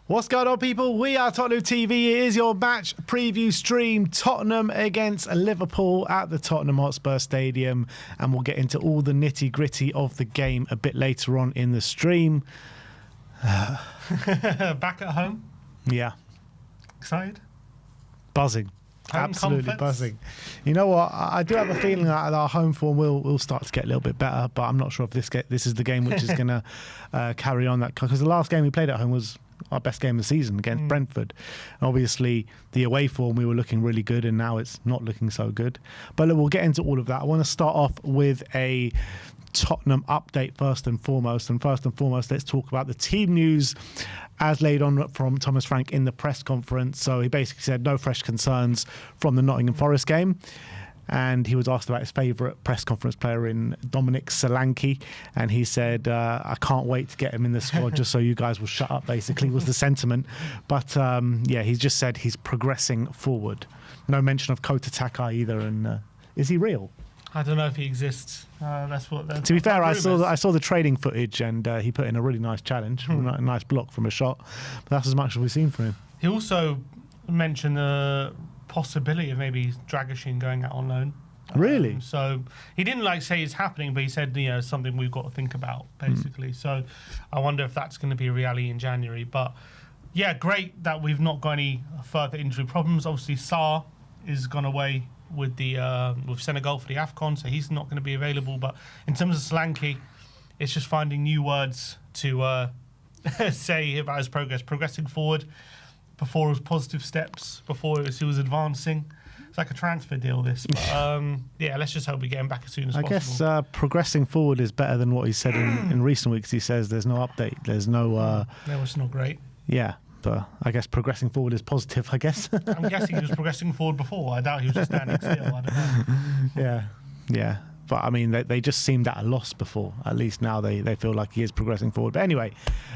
What's going on, people? We are Tottenham TV. It is your match preview stream. Tottenham against Liverpool at the Tottenham Hotspur Stadium. And we'll get into all the nitty-gritty of the game a bit later on in the stream. Back at home? Yeah. Excited? Buzzing. Home Absolutely confidence? buzzing. You know what? I do have a feeling that our home form will start to get a little bit better, but I'm not sure if this is the game which is going to carry on that. Because the last game we played at home was our best game of the season against Brentford. Obviously, the away form, we were looking really good, and now it's not looking so good. But look, we'll get into all of that. I want to start off with a Tottenham update first and foremost. And first and foremost, let's talk about the team news as laid on from Thomas Frank in the press conference. So he basically said no fresh concerns from the Nottingham Forest game. And he was asked about his favourite press conference player in Dominic Solanke. And he said, I can't wait to get him in the squad just so you guys will shut up, basically, was the sentiment. But, yeah, he's just said he's progressing forward. No mention of Kota Takai either. And is he real? I don't know if he exists. That's what. To be fair, I saw the training footage, and he put in a really nice challenge, a nice block from a shot. But that's as much as we've seen from him. He also mentioned the possibility of maybe Dragoshin going out on loan. Really? So he didn't say it's happening, but he said something we've got to think about basically. So I wonder if that's going to be a reality in January. But yeah, great that we've not got any further injury problems. Obviously, Sarr is gone away with Senegal for the AFCON, so he's not going to be available. But in terms of Solanke, it's just finding new words to say about his progressing forward. Before it was positive steps, before he was advancing. It's like a transfer deal, this. But, yeah, let's just hope we get him back as soon as possible. I guess progressing forward is better than what he said in recent weeks. He says there's no update, there's no... No, it's not great. Yeah, but I guess progressing forward is positive, I guess. I'm guessing he was progressing forward before. I doubt he was just standing still. I don't know. Yeah. But, I mean, they just seemed at a loss before. At least now they feel like he is progressing forward. But anyway,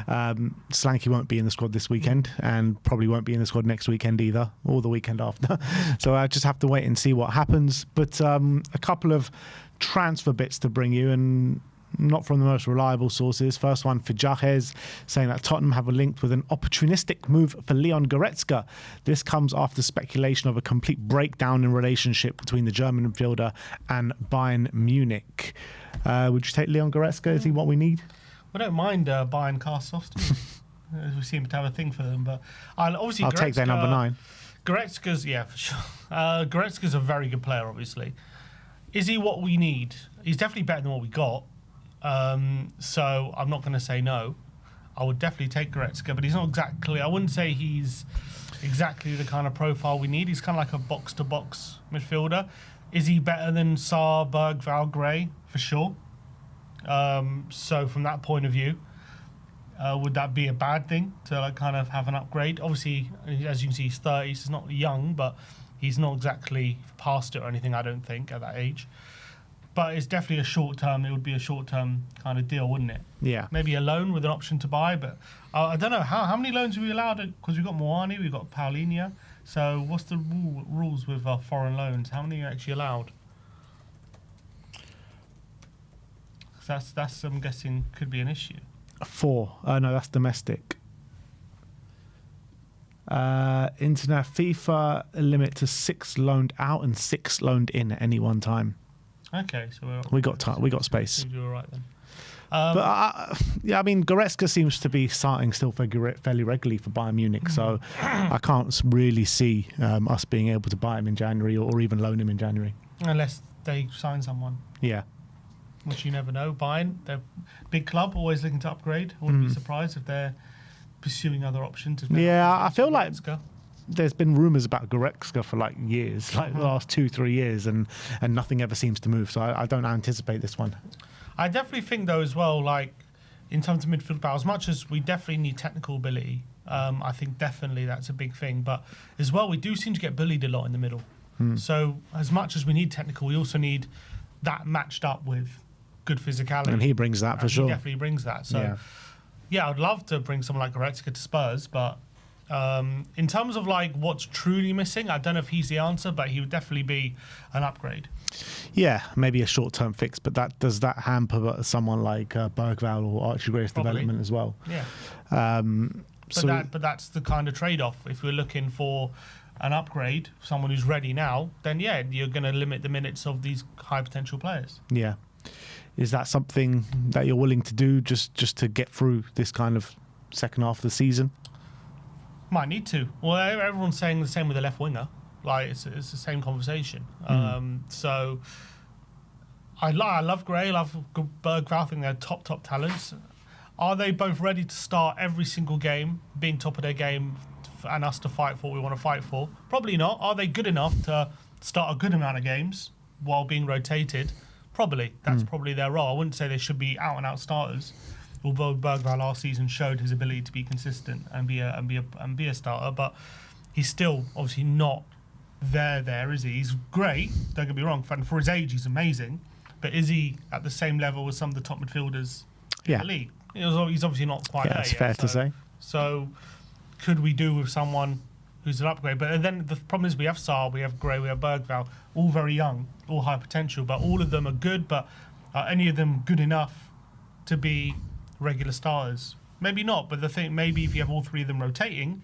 Solanke won't be in the squad this weekend and probably won't be in the squad next weekend either, or the weekend after. So I just have to wait and see what happens. But a couple of transfer bits to bring you, and not from the most reliable sources. First one for Jahez, saying that Tottenham have a link with an opportunistic move for Leon Goretzka. This comes after speculation of a complete breakdown in relationship between the German midfielder and Bayern Munich. Would you take Leon Goretzka? Is he what we need? I don't mind Bayern cast-offs. We seem to have a thing for them. But I'll take their number 9. Goretzka's, yeah, for sure. Goretzka's a very good player, obviously. Is he what we need? He's definitely better than what we got. So I'm not going to say no. I would definitely take Goretzka, but he's not exactly... I wouldn't say he's exactly the kind of profile we need. He's kind of like a box-to-box midfielder. Is he better than Sarr, Berg, Val, Gray? For sure. So from that point of view, would that be a bad thing to kind of have an upgrade? Obviously, as you can see, he's 30, so he's not young, but he's not exactly past it or anything, I don't think, at that age. But it's definitely it would be a short-term kind of deal, wouldn't it? Yeah. Maybe a loan with an option to buy, but I don't know. How many loans are we allowed? Because we've got Moani, we've got Paulinho. So what's the rules with foreign loans? How many are actually allowed? That's I'm guessing, could be an issue. 4. No, that's domestic. Internet FIFA limit to 6 loaned out and 6 loaned in at any one time. Okay, so we got space. We do all right then. But yeah, I mean, Goretzka seems to be starting still fairly regularly for Bayern Munich, so I can't really see us being able to buy him in January or even loan him in January. Unless they sign someone. Yeah. Which you never know. Bayern, they're a big club, always looking to upgrade. I wouldn't be surprised if they're pursuing other options. Yeah, I feel like there's been rumours about Goretzka for years, the last 2-3 years, and nothing ever seems to move. So I don't anticipate this one. I definitely think, though, as well, in terms of midfield power, as much as we definitely need technical ability, I think definitely that's a big thing. But as well, we do seem to get bullied a lot in the middle. So as much as we need technical, we also need that matched up with good physicality. And he brings that for sure. He definitely brings that. So, yeah, I'd love to bring someone like Goretzka to Spurs, but in terms of what's truly missing, I don't know if he's the answer, but he would definitely be an upgrade. Yeah, maybe a short-term fix, but does that hamper someone like Bergvall or Archie Gray's development as well? Yeah. But that's the kind of trade-off. If we're looking for an upgrade, someone who's ready now, then yeah, you're going to limit the minutes of these high potential players. Yeah. Is that something that you're willing to do just to get through this kind of second half of the season? Might need to. Well, everyone's saying the same with the left winger. Like it's the same conversation. So I love Gray, I love Bergvall. I think they're top talents. Are they both ready to start every single game, being top of their game, and us to fight for what we want to fight for? Probably not. Are they good enough to start a good amount of games while being rotated? Probably. That's probably their role. I wouldn't say they should be out-and-out starters, although Bergvall last season showed his ability to be consistent and be a starter, but he's still obviously not there, is he? He's great, don't get me wrong, for his age he's amazing, but is he at the same level as some of the top midfielders in the league? He's obviously not quite there yet. That's fair to say. So could we do with someone who's an upgrade? But then the problem is we have Sarr, we have Gray, we have Bergvall, all very young, all high potential, but all of them are good, but are any of them good enough to be regular starters? Maybe not, but the thing, maybe if you have all three of them rotating,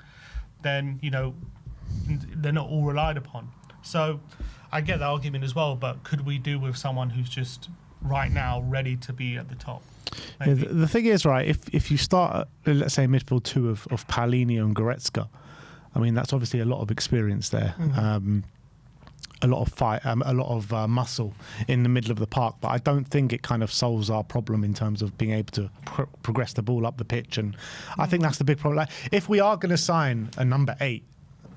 then, they're not all relied upon. So I get that argument as well, but could we do with someone who's just right now ready to be at the top? Yeah, the thing is, right, if you start, let's say, midfield two of Paulinho and Goretzka, I mean, that's obviously a lot of experience there. A lot of fight, a lot of muscle in the middle of the park, but I don't think it kind of solves our problem in terms of being able to progress the ball up the pitch. And I think that's the big problem. Like, if we are going to sign a number 8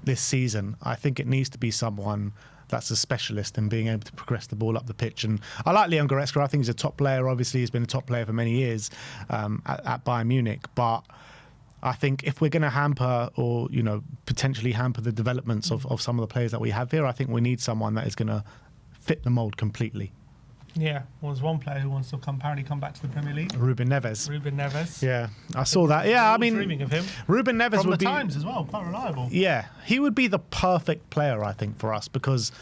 this season, I think it needs to be someone that's a specialist in being able to progress the ball up the pitch. And I like Leon Goretzka. I think he's a top player. Obviously, he's been a top player for many years at Bayern Munich. But I think if we're going to hamper or, potentially hamper the developments of some of the players that we have here, I think we need someone that is going to fit the mould completely. Yeah, well, there's one player who wants to apparently come back to the Premier League. Ruben Neves. Yeah, I saw that. Yeah, I mean, dreaming of him. Ruben Neves from would the be Times as well, quite reliable. Yeah, he would be the perfect player, I think, for us, because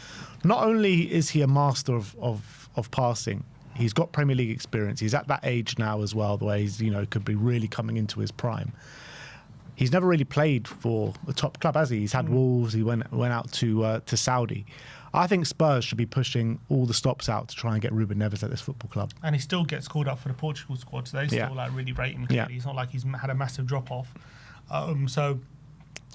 not only is he a master of passing, he's got Premier League experience. He's at that age now as well, the way he's could be really coming into his prime. He's never really played for a top club, has he? He's had Wolves. He went out to Saudi. I think Spurs should be pushing all the stops out to try and get Ruben Neves at this football club. And he still gets called up for the Portugal squad, so they still really rate him. Yeah. It's not like he's had a massive drop off. So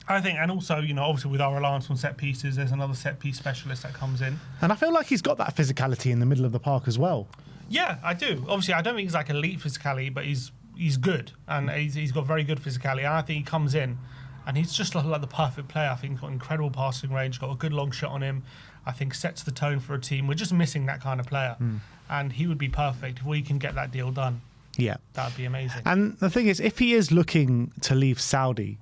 I think, and also, obviously with our reliance on set pieces, there's another set piece specialist that comes in. And I feel like he's got that physicality in the middle of the park as well. Yeah, I do. Obviously, I don't think he's like elite physicality, but he's good, and he's got very good physicality. And I think he comes in, and he's just like the perfect player. I think he's got incredible passing range, got a good long shot on him. I think sets the tone for a team. We're just missing that kind of player, and he would be perfect if we can get that deal done. Yeah, that would be amazing. And the thing is, if he is looking to leave Saudi,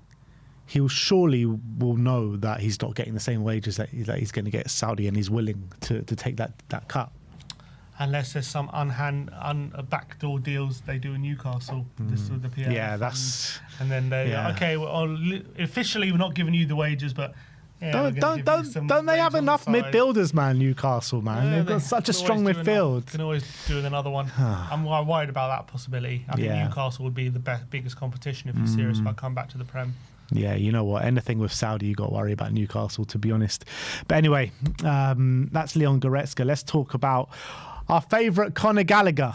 he surely will know that he's not getting the same wages that he's going to get at Saudi, and he's willing to take that cut. Unless there's some backdoor deals they do in Newcastle, this with the PL. Yeah, that's. And then they okay. Well, officially we're not giving you the wages, but don't they have enough midfielders, man? Newcastle, man, they've got such a strong midfield. Can always do with another one. I'm worried about that possibility. I think Newcastle would be the biggest competition if you're serious about coming back to the Prem. Yeah, you know what? Anything with Saudi, you got to worry about Newcastle, to be honest. But anyway, that's Leon Goretzka. Let's talk about our favourite Conor Gallagher.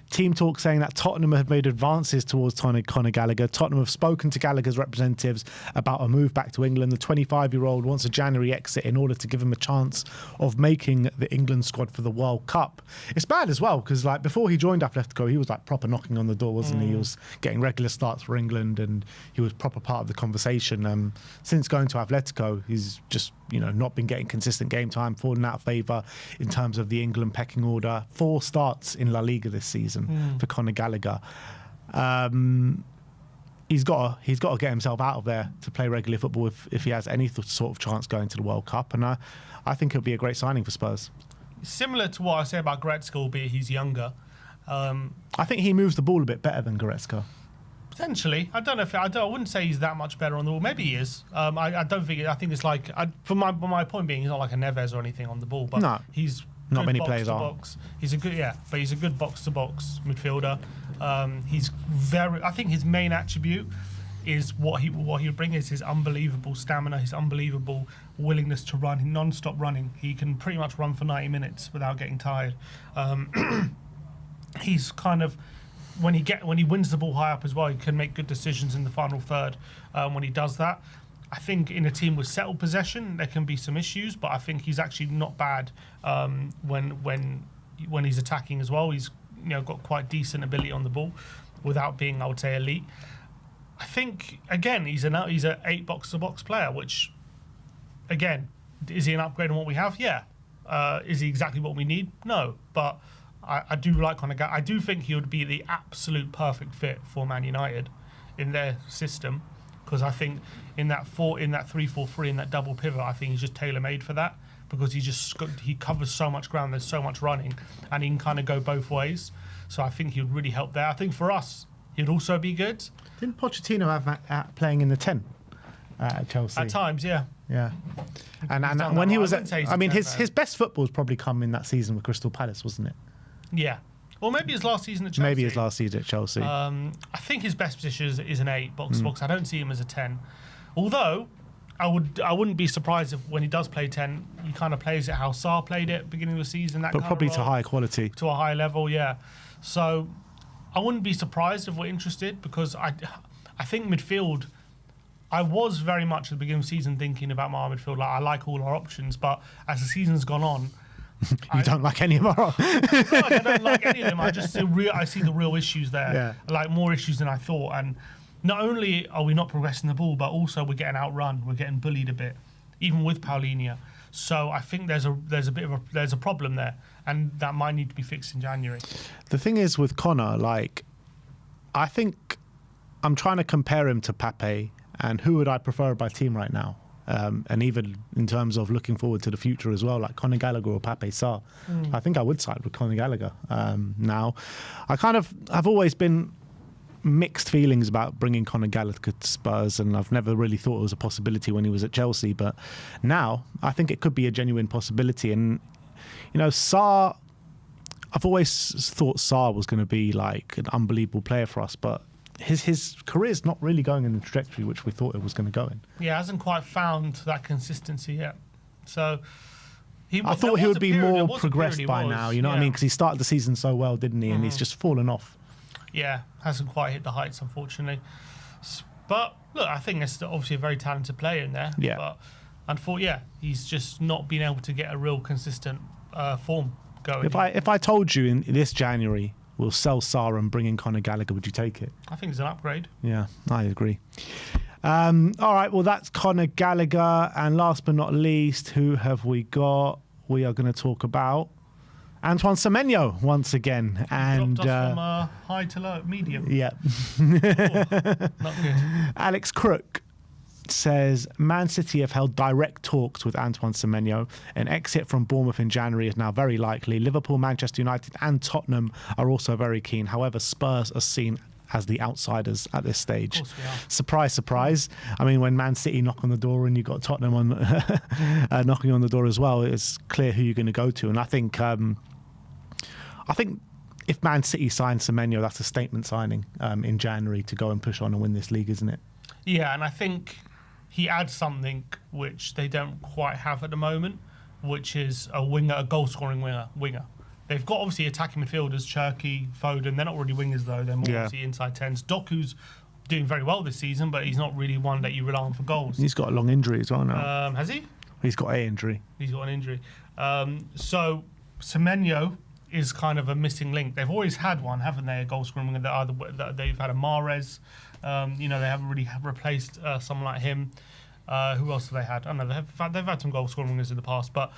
Team Talk saying that Tottenham have made advances towards Conor Gallagher. Tottenham have spoken to Gallagher's representatives about a move back to England. The 25-year-old wants a January exit in order to give him a chance of making the England squad for the World Cup. It's bad as well because before he joined Atletico, he was proper knocking on the door, wasn't he? He was getting regular starts for England and he was proper part of the conversation. Since going to Atletico, he's just not been getting consistent game time, falling out of favour in terms of the England pecking order. 4 starts in La Liga this season for Conor Gallagher. He's got to get himself out of there to play regular football if he has any sort of chance going to the World Cup. And I think it'll be a great signing for Spurs. Similar to what I say about Goretzka, albeit he's younger. I think he moves the ball a bit better than Goretzka. Potentially, I don't know if I wouldn't say he's that much better on the ball. Maybe he is. I don't think. I think it's like from my point being, he's not like a Neves or anything on the ball, but he's not many players are. He's a good but he's a good box to box midfielder. I think his main attribute is what he would bring is his unbelievable stamina, his unbelievable willingness to run, non-stop running. He can pretty much run for 90 minutes without getting tired. He's kind of when he wins the ball high up as well, he can make good decisions in the final third. When he does that, I think in a team with settled possession there can be some issues, but I think he's actually not bad when he's attacking as well. He's got quite decent ability on the ball without being, I would say, elite. I think again he's an 8 box-to-box player, which again, is he an upgrade on what we have? Yeah. Is he exactly what we need? No, but I do like Conor Gallagher. I do think he would be the absolute perfect fit for Man United in their system, because I think in that 3-4-3, in that double pivot, I think he's just tailor-made for that, because he covers so much ground, there's so much running, and he can kind of go both ways. So I think he would really help there. I think for us, he'd also be good. Didn't Pochettino have playing in the 10 at Chelsea? At times, yeah. Yeah. And when he was his best football's probably come in that season with Crystal Palace, wasn't it? Yeah. Or maybe his last season at Chelsea. Maybe his last season at Chelsea. I think his best position is an 8 box-to-box. I don't see him as a 10. Although I wouldn't be surprised if when he does play 10, he kind of plays it how Sarr played it beginning of the season. But probably to high quality. To a high level, yeah. So I wouldn't be surprised if we're interested, because I think midfield, I was very much at the beginning of the season thinking about my midfield. Like, I like all our options, but as the season's gone on, I don't like any of our. I don't like any of them. I just see the real issues there. Yeah. Like more issues than I thought. And not only are we not progressing the ball, but also we're getting outrun. We're getting bullied a bit, even with Paulinho. So I think there's a problem there, and that might need to be fixed in January. The thing is with Conor, I think I'm trying to compare him to Pepe, and who would I prefer by team right now? And even in terms of looking forward to the future as well, like Conor Gallagher or Pape Sarr. I think I would side with Conor Gallagher now. I've always been mixed feelings about bringing Conor Gallagher to Spurs, and I've never really thought it was a possibility when he was at Chelsea. But now I think it could be a genuine possibility. And, Sarr, I've always thought Sarr was going to be like an unbelievable player for us, but his career's not really going in the trajectory which we thought it was going to go in. Yeah, hasn't quite found that consistency yet. So I thought he would be more progressed by now, what I mean? Because he started the season so well, didn't he? And he's just fallen off. Yeah, hasn't quite hit the heights, unfortunately. But look, I think there's obviously a very talented player in there. Yeah. But unfortunately, he's just not been able to get a real consistent form going. If I told you in this January we'll sell Sarr and bring in Conor Gallagher, would you take it? I think it's an upgrade. Yeah, I agree. All right, well, that's Conor Gallagher. And last but not least, who have we got? We are going to talk about Antoine Semenyo once again. And dropped us from high to low, medium. Yeah. Not good. Alex Crook says Man City have held direct talks with Antoine Semenyo. An exit from Bournemouth in January is now very likely. Liverpool, Manchester United and Tottenham are also very keen. However, Spurs are seen as the outsiders at this stage. Of course we are. Surprise, surprise. I mean, when Man City knock on the door and you've got Tottenham on knocking on the door as well, it's clear who you're going to go to. And I think if Man City signs Semenyo, that's a statement signing in January to go and push on and win this league, isn't it? Yeah, and I think he adds something which they don't quite have at the moment, which is a goal-scoring winger. They've got obviously attacking midfielders, Cherki, Foden. They're not really wingers though. They're more obviously inside tens. Doku's doing very well this season, but he's not really one that you rely on for goals. He's got a long injury as well now. Has he? He's got an injury. He's got an injury. So Semenyo is kind of a missing link. They've always had one, haven't they? A goal-scoring winger. They've had a Mahrez. They haven't really replaced someone like him. Who else have they had? I don't know. They've had some goal-scoring wingers in the past, but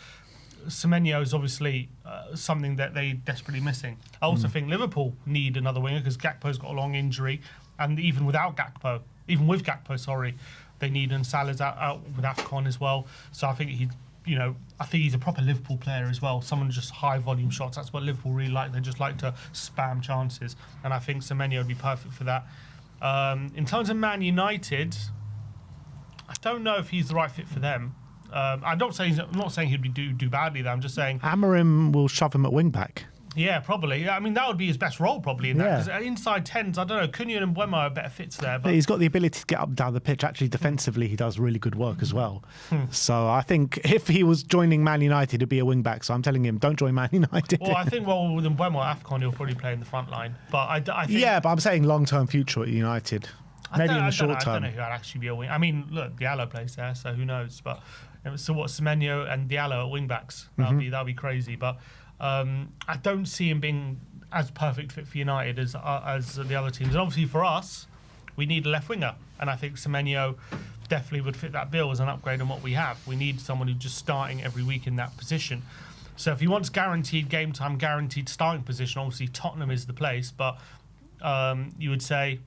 Semenyo is obviously something that they're desperately missing. I also think Liverpool need another winger because Gakpo's got a long injury, and even with Gakpo, they need, and Salah's out with AFCON as well. So I think he's a proper Liverpool player as well. Someone just high volume shots. That's what Liverpool really like. They just like to spam chances, and I think Semenyo would be perfect for that. In terms of Man United, I don't know if he's the right fit for them. I'm not saying he'd do badly there. I'm just saying Amorim will shove him at wing back. Yeah, probably. I mean, that would be his best role, probably, in that. Because inside 10s, I don't know, Cunha and Mbeumo are better fits there. But he's got the ability to get up and down the pitch. Actually, defensively, he does really good work as well. So I think if he was joining Man United, it'd be a wing-back. So I'm telling him, don't join Man United. Well, I think, with Mbeumo at AFCON, he'll probably play in the front line. But I think... Yeah, but I'm saying long-term future at United. Maybe in the short term. I don't know who would actually be a wing. I mean, look, Diallo plays there, so who knows? But so what, Semenyo and Diallo at wing-backs? That'd be crazy. But... I don't see him being as perfect fit for United as the other teams. And obviously for us, we need a left winger. And I think Semenyo definitely would fit that bill as an upgrade on what we have. We need someone who's just starting every week in that position. So if he wants guaranteed game time, guaranteed starting position, obviously Tottenham is the place. But you would say,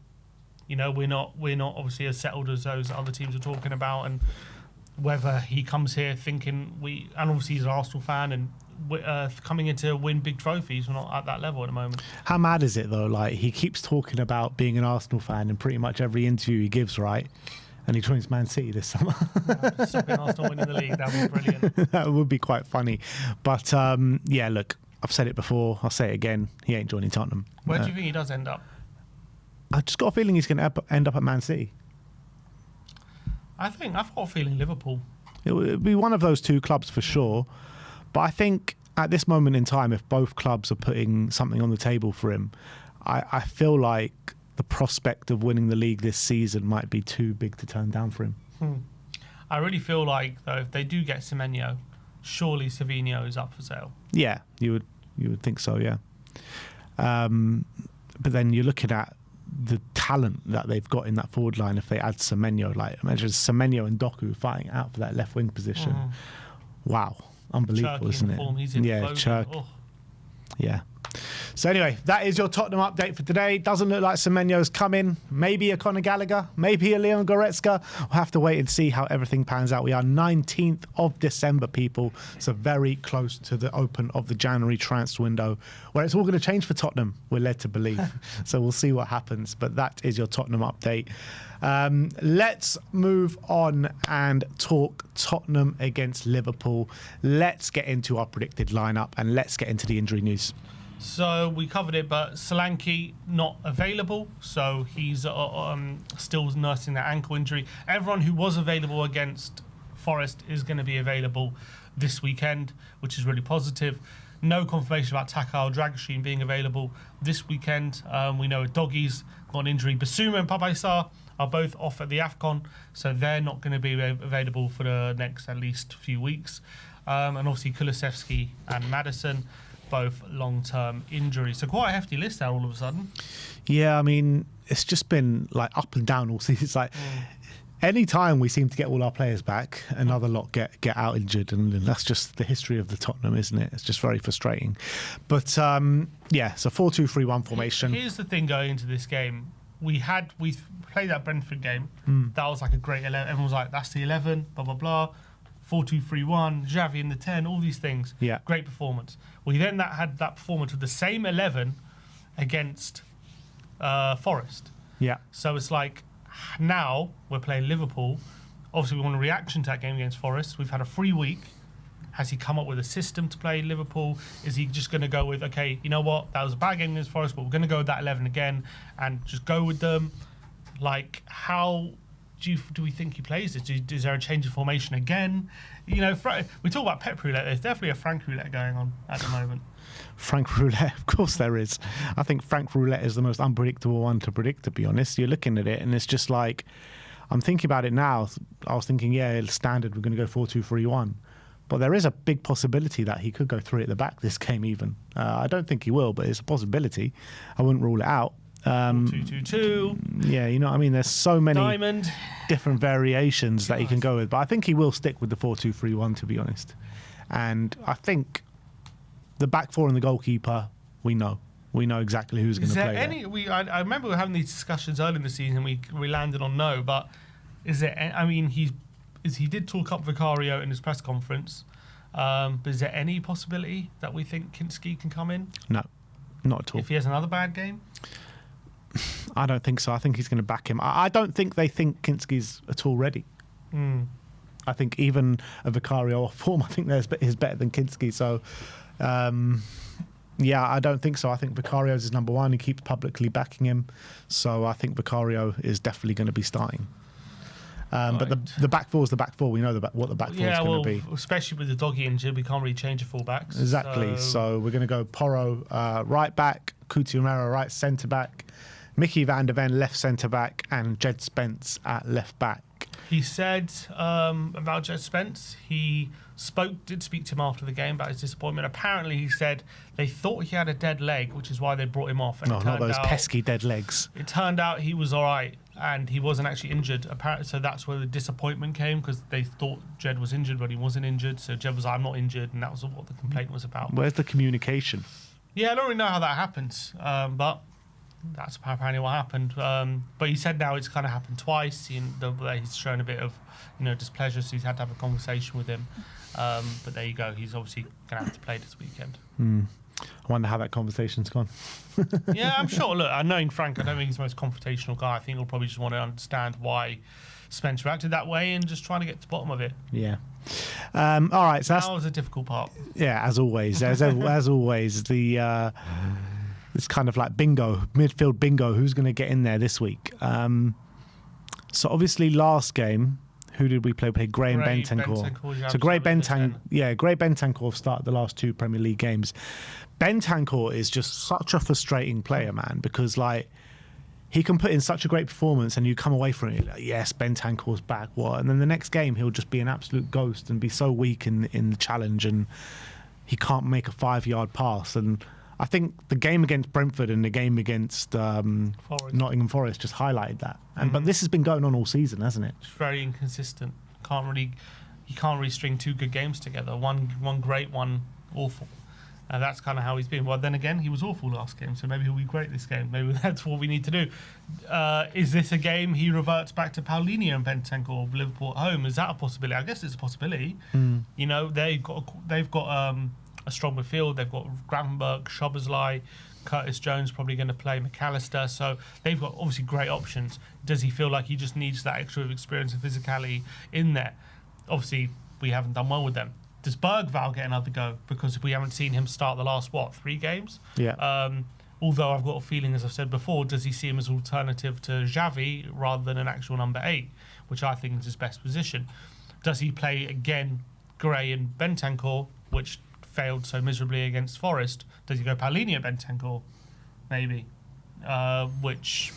we're not obviously as settled as those other teams are talking about. And whether he comes here thinking and obviously he's an Arsenal fan and coming in to win big trophies, we're not at that level at the moment. How mad is it though? Like, he keeps talking about being an Arsenal fan in pretty much every interview he gives, right? And he joins Man City this summer. Stopping Arsenal winning the league, that would be brilliant. That would be quite funny. But yeah, look, I've said it before, I'll say it again, he ain't joining Tottenham. Where do you think he does end up? I just got a feeling he's going to end up at Man City. I've got a feeling Liverpool. It would be one of those two clubs for sure. But I think at this moment in time, if both clubs are putting something on the table for him, I feel like the prospect of winning the league this season might be too big to turn down for him. I really feel like, though, if they do get Semenyo, surely Semenyo is up for sale. Yeah, you would think so, yeah. But then you're looking at the talent that they've got in that forward line if they add Semenyo. Like, imagine Semenyo and Doku fighting out for that left wing position. Wow. Unbelievable, isn't it? Form. He's in Chirk. Yeah. So anyway, that is your Tottenham update for today. Doesn't look like Semenyo's coming. Maybe a Conor Gallagher, maybe a Leon Goretzka. We'll have to wait and see how everything pans out. We are 19th of December, people. So very close to the open of the January transfer window, where it's all going to change for Tottenham, we're led to believe. So we'll see what happens. But that is your Tottenham update. Let's move on and talk Tottenham against Liverpool. Let's get into our predicted lineup and let's get into the injury news. So we covered it, but Solanke not available, so he's still nursing that ankle injury. Everyone who was available against Forest is going to be available this weekend, which is really positive. No confirmation about Taka or Dragoshin being available this weekend. We know Doggy's got an injury. Basuma and Papaisar are both off at the AFCON, so they're not going to be available for the next at least few weeks. And obviously Kulusevski and Maddison, both long-term injuries. So quite a hefty list there all of a sudden. Yeah, I mean, it's just been like up and down all season. It's like any time we seem to get all our players back, another lot get out injured, and that's just the history of the Tottenham, isn't it? It's just very frustrating. But yeah, so 4-2-3-1 formation. Here's the thing going into this game. We played that Brentford game. That was like a great 11. Everyone was like, that's the 11, blah, blah, blah. 4-2-3-1, Xavi in the 10, all these things. Yeah. Great performance. We then had that performance with the same 11 against Forest. Yeah. So it's like, now we're playing Liverpool. Obviously, we want a reaction to that game against Forest. We've had a free week. Has he come up with a system to play Liverpool? Is he just going to go with, okay, you know what, that was a bad game against Forest, but we're going to go with that 11 again and just go with them? Like, how do we think he plays this? Is there a change of formation again? You know, we talk about Pep Roulette. There's definitely a Frank Roulette going on at the moment. Frank Roulette, of course there is. I think Frank Roulette is the most unpredictable one to predict, to be honest. You're looking at it and it's just like, I'm thinking about it now. I was thinking, yeah, standard, we're going to go 4-2-3-1. But there is a big possibility that he could go 3 at the back this game even. I don't think he will, but it's a possibility. I wouldn't rule it out. 2-2-2. Yeah, you know what I mean? There's so many different variations that he can go with. But I think he will stick with the 4-2-3-1, to be honest. And I think the back four and the goalkeeper, we know. We know exactly who's going to play there. I remember we were having these discussions early in the season. We landed on no, but is there? I mean, he did talk up Vicario in his press conference. But is there any possibility that we think Kinski can come in? No, not at all. If he has another bad game? I don't think so. I think he's going to back him. I don't think they think Kinski's at all ready. I think even a Vicario off form, I think is better than Kinski. So, Yeah, I don't think so. I think Vicario's is number one. He keeps publicly backing him. So I think Vicario is definitely going to be starting. But the back four is the back four. We know what the back four is going to be. Especially with the doggy injured, we can't really change the full-backs. Exactly. So we're going to go Porro right back, Coutinho right centre back, Mickey van der Ven left centre back, and Jed Spence at left back. He said about Jed Spence, he did speak to him after the game about his disappointment. Apparently, he said they thought he had a dead leg, which is why they brought him off. And not those pesky dead legs. It turned out he was all right, and he wasn't actually injured. Apparently, so that's where the disappointment came, because they thought Jed was injured, but he wasn't injured. So Jed was like, I'm not injured, and that was what the complaint was about. Where's the communication? Yeah, I don't really know how that happens, but that's apparently what happened. But he said now it's kind of happened twice. He's shown a bit of, displeasure, so he's had to have a conversation with him. But there you go. He's obviously going to have to play this weekend. I wonder how that conversation's gone. Yeah, I'm sure. Look, knowing Frank, I don't think he's the most confrontational guy. I think he'll probably just want to understand why Spence reacted that way and just trying to get to the bottom of it. Yeah. All right. So that was a difficult part. Yeah, as always. As always, it's kind of like bingo, midfield bingo. Who's going to get in there this week? So obviously last game, who did we play? We played Gray and Bentancur. So Gray Bentancur started the last two Premier League games. Bentancur is just such a frustrating player, man, because he can put in such a great performance and you come away from it like, yes, Bentancur's back, what? And then the next game he'll just be an absolute ghost and be so weak in the challenge, and he can't make a 5-yard pass. And I think the game against Brentford and the game against Nottingham Forest just highlighted that. But this has been going on all season, hasn't it? It's very inconsistent. You can't really string two good games together. One great, one awful. That's kind of how he's been. Well, then again, he was awful last game, so maybe he'll be great this game. Maybe that's what we need to do. Is this a game he reverts back to Paulinho and Bentancur or Liverpool at home? Is that a possibility? I guess it's a possibility. They've got a strong midfield. They've got Gravenberch, Szoboszlai, Curtis Jones probably going to play, McAllister. So they've got obviously great options. Does he feel like he just needs that extra experience and physicality in there? Obviously, we haven't done well with them. Does Bergvall get another go? Because we haven't seen him start the last, 3 games? Yeah. Although I've got a feeling, as I've said before, does he see him as an alternative to Xavi rather than an actual number 8, which I think is his best position? Does he play again Gray and Bentancur, which failed so miserably against Forest? Does he go Paulinho Bentancur, maybe, which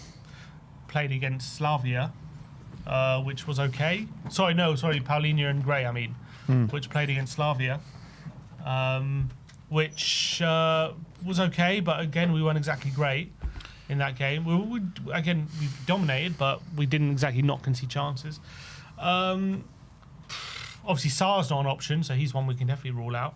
played against Slavia, which was okay. Sorry, Paulinho and Gray, which played against Slavia, which was okay, but again, we weren't exactly great in that game. We dominated, but we didn't exactly not concede chances. Obviously, Sarr's not an option, so he's one we can definitely rule out.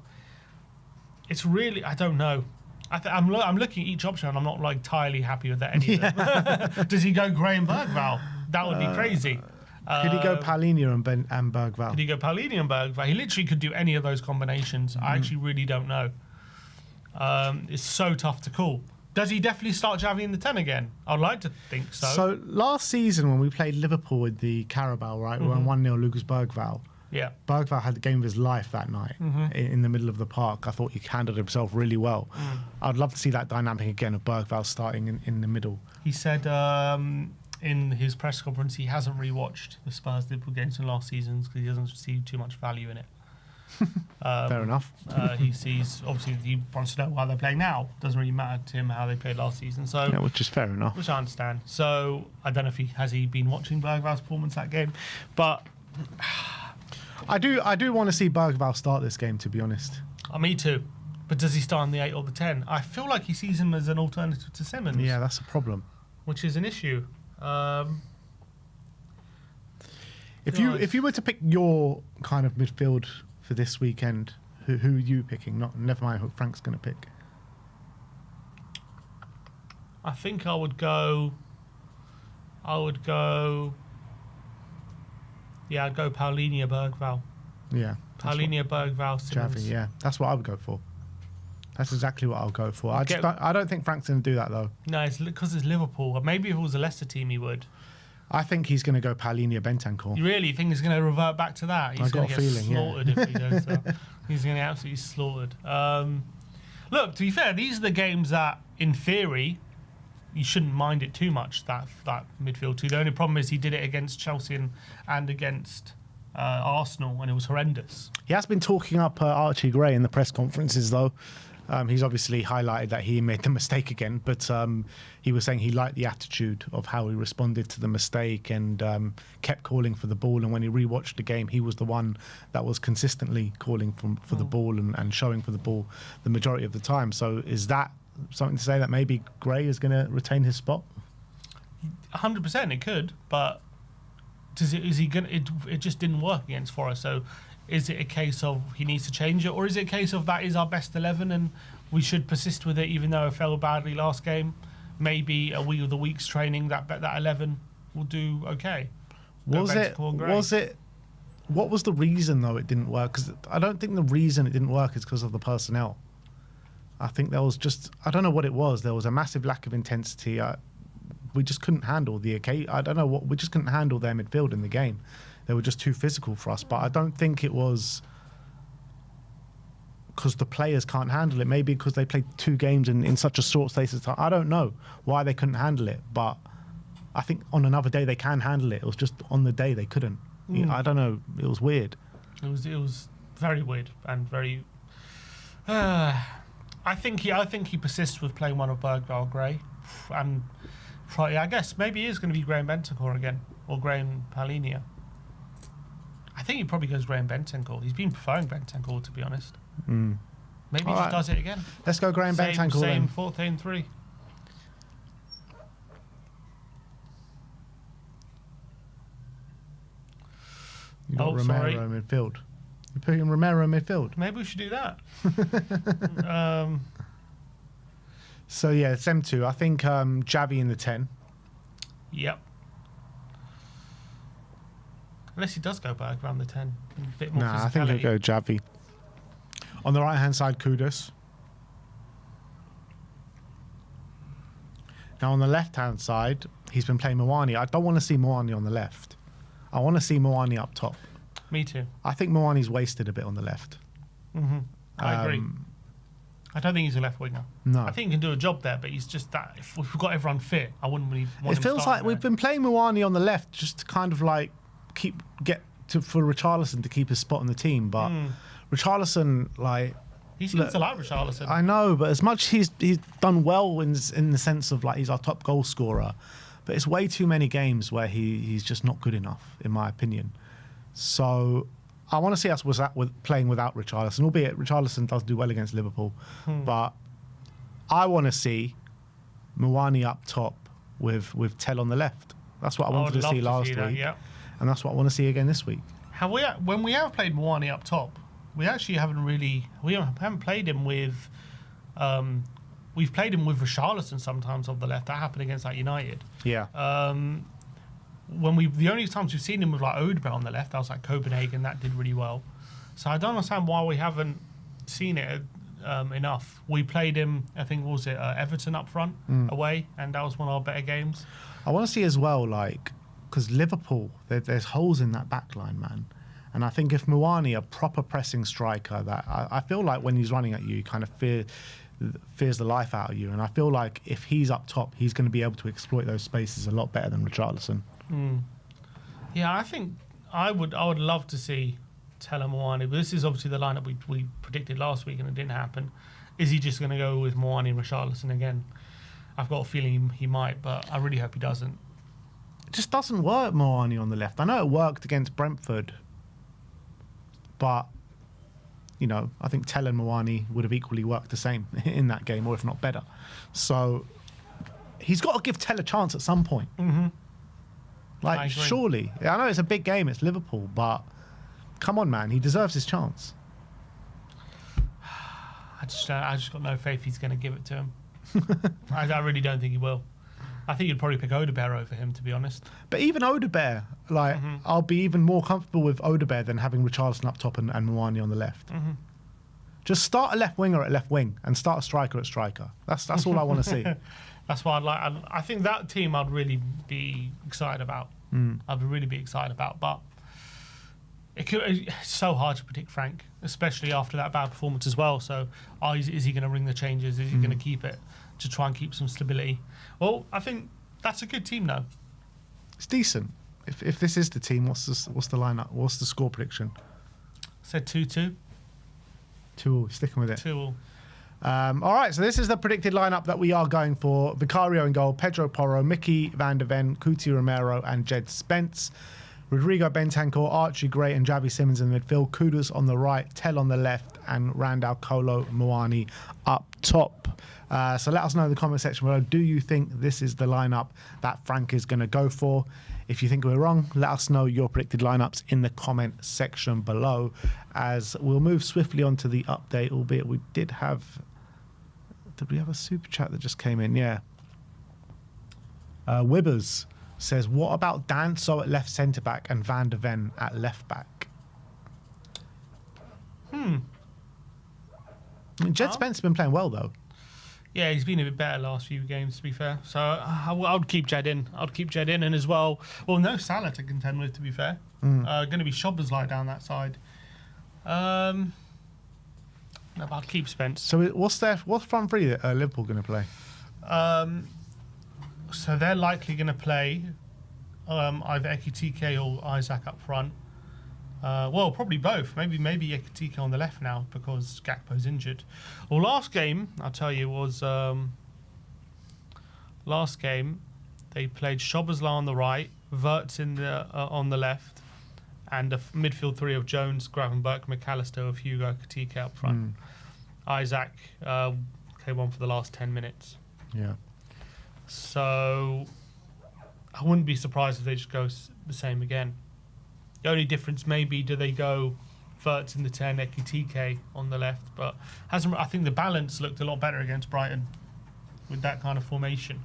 It's really, I don't know. I'm looking at each option and I'm not entirely happy with any of them. Does he go Gray and Bergvall? That would be crazy. Could he go Paulinho and Bergvall? Could he go Paulinho and Bergvall? He literally could do any of those combinations. I actually really don't know. It's so tough to call. Does he definitely start Xavi in the 10 again? I'd like to think so. So last season when we played Liverpool with the Carabao, right, we won 1-0, Lucas Bergvall. Yeah. Bergvall had the game of his life that night in the middle of the park. I thought he handled himself really well. I'd love to see that dynamic again of Bergvall starting in the middle. He said in his press conference he hasn't rewatched the Spurs Liverpool games in last seasons because he doesn't see too much value in it. Fair enough. He sees, obviously, he wants to know why they're playing now. Doesn't really matter to him how they played last season. So yeah, which is fair enough. Which I understand. So I don't know if he has been watching Bergvall's performance that game, but I do want to see Bergvall start this game, to be honest. Me too. But does he start in the 8 or the 10? I feel like he sees him as an alternative to Simmons. Yeah, that's a problem. Which is an issue. If you were to pick your kind of midfield for this weekend, who are you picking? Never mind who Frank's going to pick. I think I would go. Yeah, I'd go Paulinho Bergvall. Yeah. Paulinho Bergvall, Simmons. Xavi, yeah. That's what I would go for. That's exactly what I'll go for. I don't think Frank's going to do that, though. No, it's because it's Liverpool. Maybe if it was a Leicester team, he would. I think he's going to go Paulinho Bentancur. You really think he's going to revert back to that? He's going to get slaughtered if he does that. He's going to get absolutely slaughtered. Look, to be fair, these are the games that, in theory, you shouldn't mind it too much, that midfield too. The only problem is he did it against Chelsea and against Arsenal, and it was horrendous. He has been talking up Archie Gray in the press conferences, though. He's obviously highlighted that he made the mistake again, but he was saying he liked the attitude of how he responded to the mistake and kept calling for the ball. And when he rewatched the game, he was the one that was consistently calling for the ball and showing for the ball the majority of the time. So is that something to say that maybe Gray is going to retain his spot? 100% it could, but is he going? It just didn't work against Forest. So is it a case of he needs to change it, or is it a case of that is our best 11 and we should persist with it even though it fell badly last game? Maybe a week of the week's training, that 11 will do okay. What was the reason though it didn't work? Because I don't think the reason it didn't work is because of the personnel. I think there was just, I don't know what it was. There was a massive lack of intensity. We just couldn't handle we just couldn't handle their midfield in the game. They were just too physical for us. But I don't think it was because the players can't handle it. Maybe because they played 2 games in such a short space of time. I don't know why they couldn't handle it. But I think on another day they can handle it. It was just on the day they couldn't. I don't know. It was weird. It was very weird and very... I think he persists with playing one of Bergvall Gray. And I guess maybe he is going to be Graham Bentancur again. Or Graham Palinia. I think he probably goes Graham Bentancur. He's been preferring Bentancur, to be honest. Maybe he just does it again. Let's go Graham Bentancur then. Same 4-3. You got Romero in midfield. You're putting Romero in midfield. Maybe we should do that. So yeah, it's M2. I think Javi in the 10. Yep. Unless he does go back around the 10. A bit more physicality. I think he'll go Javi. On the right-hand side, Kudus. Now, on the left-hand side, he's been playing Moani. I don't want to see Moani on the left. I want to see Moani up top. Me too. I think Moani's wasted a bit on the left. I agree. I don't think he's a left winger. No. I think he can do a job there, but he's just that. If we've got everyone fit, I wouldn't really want him. It feels like we've been playing Moani on the left just to kind of like for Richarlison to keep his spot on the team, but Richarlison, like, he seems to like Richarlison. I know, but as much he's done well in the sense of like he's our top goal scorer, but it's way too many games where he's just not good enough, in my opinion. So I want to see us playing without Richarlison, albeit Richarlison does do well against Liverpool, but I want to see Moani up top with Tell on the left. That's what I wanted to see last week. Yeah. And that's what I want to see again this week. When we have played Moani up top, we actually haven't played him with. We've played him with Richarlison sometimes on the left. That happened against United. Yeah. The only times we've seen him with like Odegaard on the left, that was like Copenhagen. That did really well. So I don't understand why we haven't seen it enough. We played him, I think, what was it Everton up front away, and that was one of our better games. I want to see as well, like, because Liverpool, there's holes in that back line, man. And I think if Moani, a proper pressing striker, that I feel like when he's running at you, he kind of fears the life out of you. And I feel like if he's up top, he's going to be able to exploit those spaces a lot better than Richarlison. Yeah, I think I would love to see Tell Moani, but this is obviously the lineup we predicted last week and it didn't happen. Is he just going to go with Moani and Richarlison again? I've got a feeling he might, but I really hope he doesn't. It just doesn't work, Moani on the left. I know it worked against Brentford, but, you know, I think Tell and Moani would have equally worked the same in that game, or if not better. So he's got to give Tell a chance at some point. Like, surely. I know it's a big game, it's Liverpool, but come on, man, he deserves his chance. I just got no faith he's going to give it to him. I really don't think he will. I think you'd probably pick Odegaard over him, to be honest. But even Odegaard, like, I'll be even more comfortable with Odegaard than having Richarlison up top and Moani on the left. Just start a left winger at left wing and start a striker at striker. That's all I want to see. That's why I'd like. I think that team I'd really be excited about. I'd really be excited about. But It's so hard to predict Frank, especially after that bad performance as well. So, is he going to ring the changes? Is he going to keep it to try and keep some stability? Well, I think that's a good team now. It's decent. If this is the team, what's the lineup? What's the score prediction? Said 2-2. 2-2. Sticking with it. 2-2. All right, so this is the predicted lineup that we are going for. Vicario in goal, Pedro Porro, Mickey van der Ven, Cuti Romero and Jed Spence. Rodrigo Bentancur, Archie Gray and Javi Simmons in the midfield. Kudus on the right, Tell on the left and Randall Kolo Muani up top. So let us know in the comment section below, do you think this is the lineup that Frank is going to go for? If you think we're wrong, let us know your predicted lineups in the comment section below, as we'll move swiftly on to the update, albeit we did have... Did we have a super chat that just came in? Yeah. Wibbers says, what about Danso at left centre-back and Van der Ven at left-back? I mean, Jed Spence has been playing well, though. Yeah, he's been a bit better last few games, to be fair. So I would keep Jed in. I'd keep Jed in, and as well, no Salah to contend with, to be fair. Going to be Szoboszlai down that side. No, but I'd keep Spence. So what's front three that Liverpool going to play? So they're likely going to play either Ekitike or Isaac up front. Well, probably both. Maybe Ekitike on the left now because Gakpo's injured. Well, last game, I'll tell you, was... last game, they played Szoboszlai on the right, Wirtz on the left, and a midfield three of Jones, Gravenberch, McAllister with Hugo Ekitike up front. Isaac came on for the last 10 minutes. Yeah. So I wouldn't be surprised if they just go the same again. The only difference may be, do they go Wirtz in the 10, Ekitike on the left? But I think the balance looked a lot better against Brighton with that kind of formation.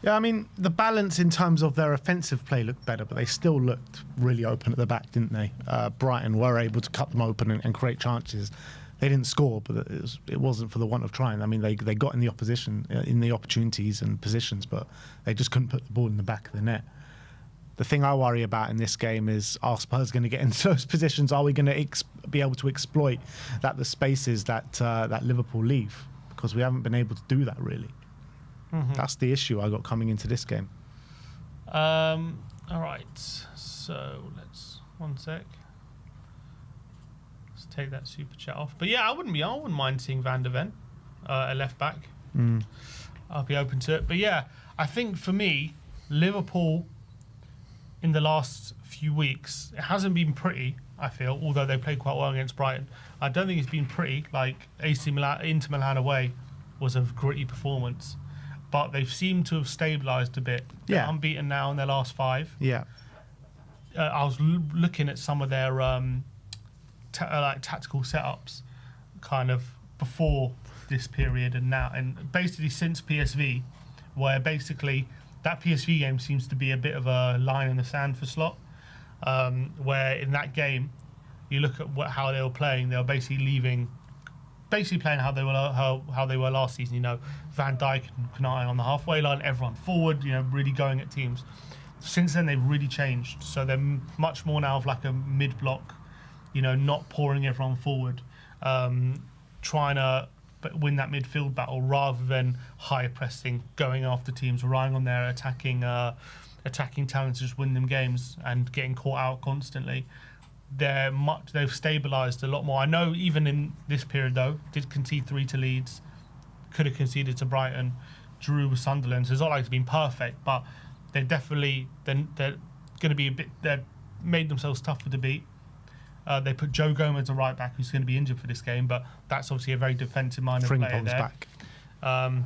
Yeah, I mean, the balance in terms of their offensive play looked better, but they still looked really open at the back, didn't they? Brighton were able to cut them open and create chances. They didn't score, but it wasn't for the want of trying. I mean, they got in the opposition, in the opportunities and positions, but they just couldn't put the ball in the back of the net. The thing I worry about in this game is, are Spurs going to get into those positions? Are we going to be able to exploit the spaces that Liverpool leave? Because we haven't been able to do that, really. That's the issue I got coming into this game. All right, so one sec. Let's take that super chat off. But yeah, I wouldn't mind seeing Van der Ven at left back. I'll be open to it. But yeah, I think for me, Liverpool in the last few weeks, it hasn't been pretty, I feel, although they played quite well against Brighton. I don't think it's been pretty. Like AC Milan, Inter Milan away was a gritty performance. But they've seemed to have stabilised a bit. They're unbeaten now in their last 5. Yeah. I was looking at some of their tactical setups kind of before this period and now. And basically since PSV, where basically that PSV game seems to be a bit of a line in the sand for Slot, where in that game, you look at how they were playing, they were basically playing how they were last season. You know, Van Dijk and Konate on the halfway line, everyone forward. You know, really going at teams. Since then, they've really changed. So they're much more now of like a mid-block. You know, not pouring everyone forward, trying to win that midfield battle rather than high pressing, going after teams, relying on their attacking talents to just win them games and getting caught out constantly. They've stabilised a lot more. I know even in this period though, did concede 3 to Leeds, could have conceded to Brighton, drew with Sunderland. So it's not like it's been perfect, but they're definitely they're going to be they've made themselves tougher to beat. They put Joe Gomez a right back who's going to be injured for this game, but that's obviously a very defensive minded player there. Back.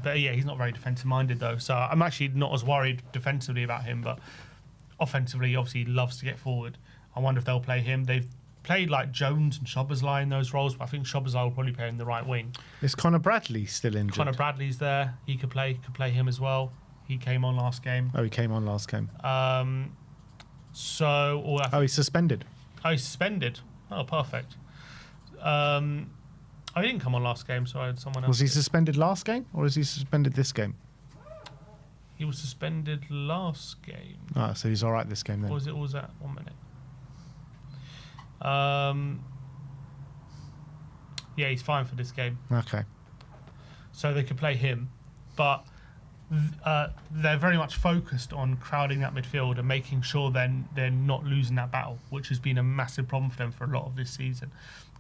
But yeah, he's not very defensive minded though, so I'm actually not as worried defensively about him, but offensively obviously he loves to get forward. I wonder if they'll play him. They've played like Jones and Szoboszlai in those roles, but I think Szoboszlai will probably play in the right wing. Is Conor Bradley still injured? Conor Bradley's there. He could play him as well. He came on last game. Oh, he came on last game. He's suspended. Oh, he's suspended. Oh, perfect. He didn't come on last game, so I had someone else. Was he suspended last game, or is he suspended this game? He was suspended last game. Ah, so he's all right this game then. Or was that 1 minute? Yeah, he's fine for this game. Okay. So they could play him. But they're very much focused on crowding that midfield and making sure they're not losing that battle, which has been a massive problem for them for a lot of this season.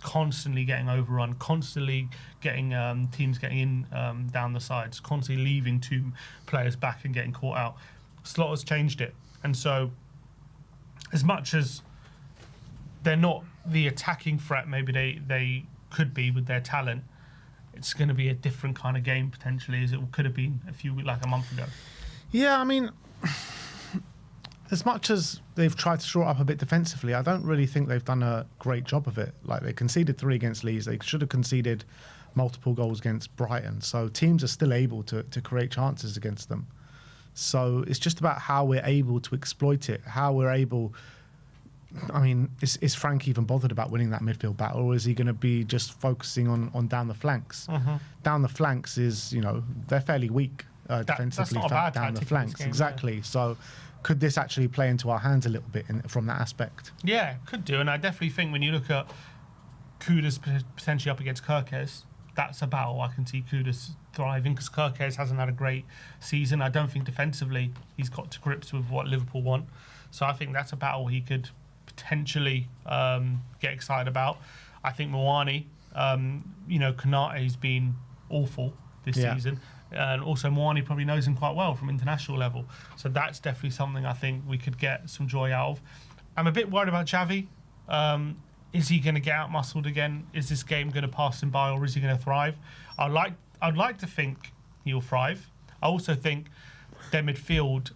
Constantly getting overrun, constantly getting teams getting in down the sides, constantly leaving two players back and getting caught out. Slotter's changed it. And so as much as they're not the attacking threat maybe they could be with their talent, it's going to be a different kind of game potentially as it could have been a month ago. Yeah, I mean, as much as they've tried to shore up a bit defensively, I don't really think they've done a great job of it. Like, they conceded 3 against Leeds. They should have conceded multiple goals against Brighton. So teams are still able to create chances against them. So it's just about how we're able to exploit it, how we're able... I mean, is Frank even bothered about winning that midfield battle, or is he going to be just focusing on down the flanks? Down the flanks is, they're fairly weak defensively down the flanks. Game, exactly. Yeah. So could this actually play into our hands a little bit from that aspect? Yeah, could do. And I definitely think when you look at Kudus potentially up against Kirkes, that's a battle I can see Kudus thriving, because Kirkes hasn't had a great season. I don't think defensively he's got to grips with what Liverpool want. So I think that's a battle he could potentially get excited about. I think Moani, Konate's been awful this season, and also Moani probably knows him quite well from international level, so that's definitely something I think we could get some joy out of. I'm a bit worried about Xavi. Is he going to get out muscled again? Is this game going to pass him by, or is he going to thrive? I'd like to think he'll thrive. I also think their midfield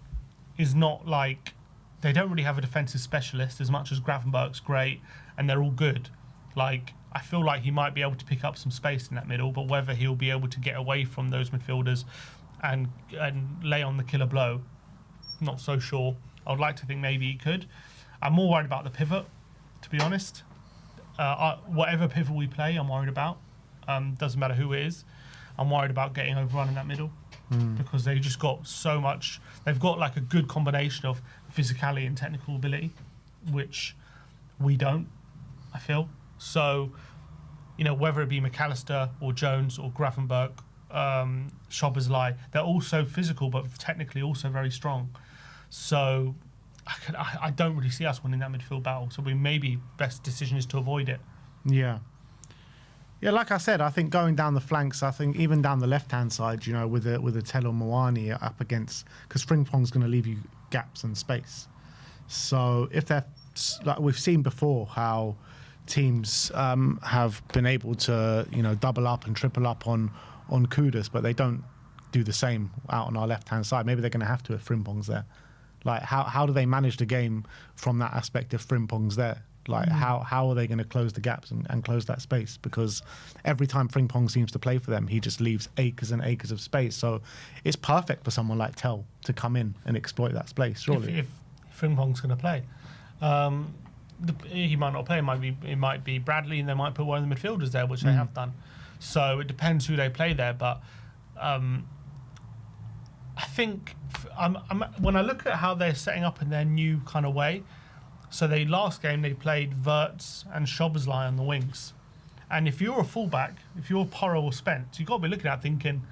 is not like... They don't really have a defensive specialist as much as Gravenberch's great, and they're all good. Like, I feel like he might be able to pick up some space in that middle, but whether he'll be able to get away from those midfielders and lay on the killer blow, not so sure. I would like to think maybe he could. I'm more worried about the pivot, to be honest. Whatever pivot we play, I'm worried about. Doesn't matter who it is. I'm worried about getting overrun in that middle. Because they just got so much. They've got like a good combination of physicality and technical ability, which we don't, I feel. So, whether it be McAllister or Jones or Gravenberch, Szoboszlai, they're also physical but technically also very strong. So I don't really see us winning that midfield battle. So maybe best decision is to avoid it. Yeah. Yeah, like I said, I think going down the flanks, I think even down the left-hand side, with a Telo Moani up against... Because Frimpong's going to leave you gaps and space. So if they're... Like we've seen before how teams have been able to, double up and triple up on Kudus, but they don't do the same out on our left-hand side. Maybe they're going to have to if Frimpong's there. Like, how do they manage the game from that aspect if Frimpong's there? Like, how are they going to close the gaps and close that space? Because every time Frimpong seems to play for them, he just leaves acres and acres of space. So it's perfect for someone like Tel to come in and exploit that space, surely. If Frimpong's going to play. He might not play. It might be Bradley, and they might put one of the midfielders there, which they have done. So it depends who they play there. But I think when I look at how they're setting up in their new kind of way, so last game they played Wirtz and Szoboszlai on the wings. And if you're a fullback, if you're Porro or Spence, you've got to be looking at thinking,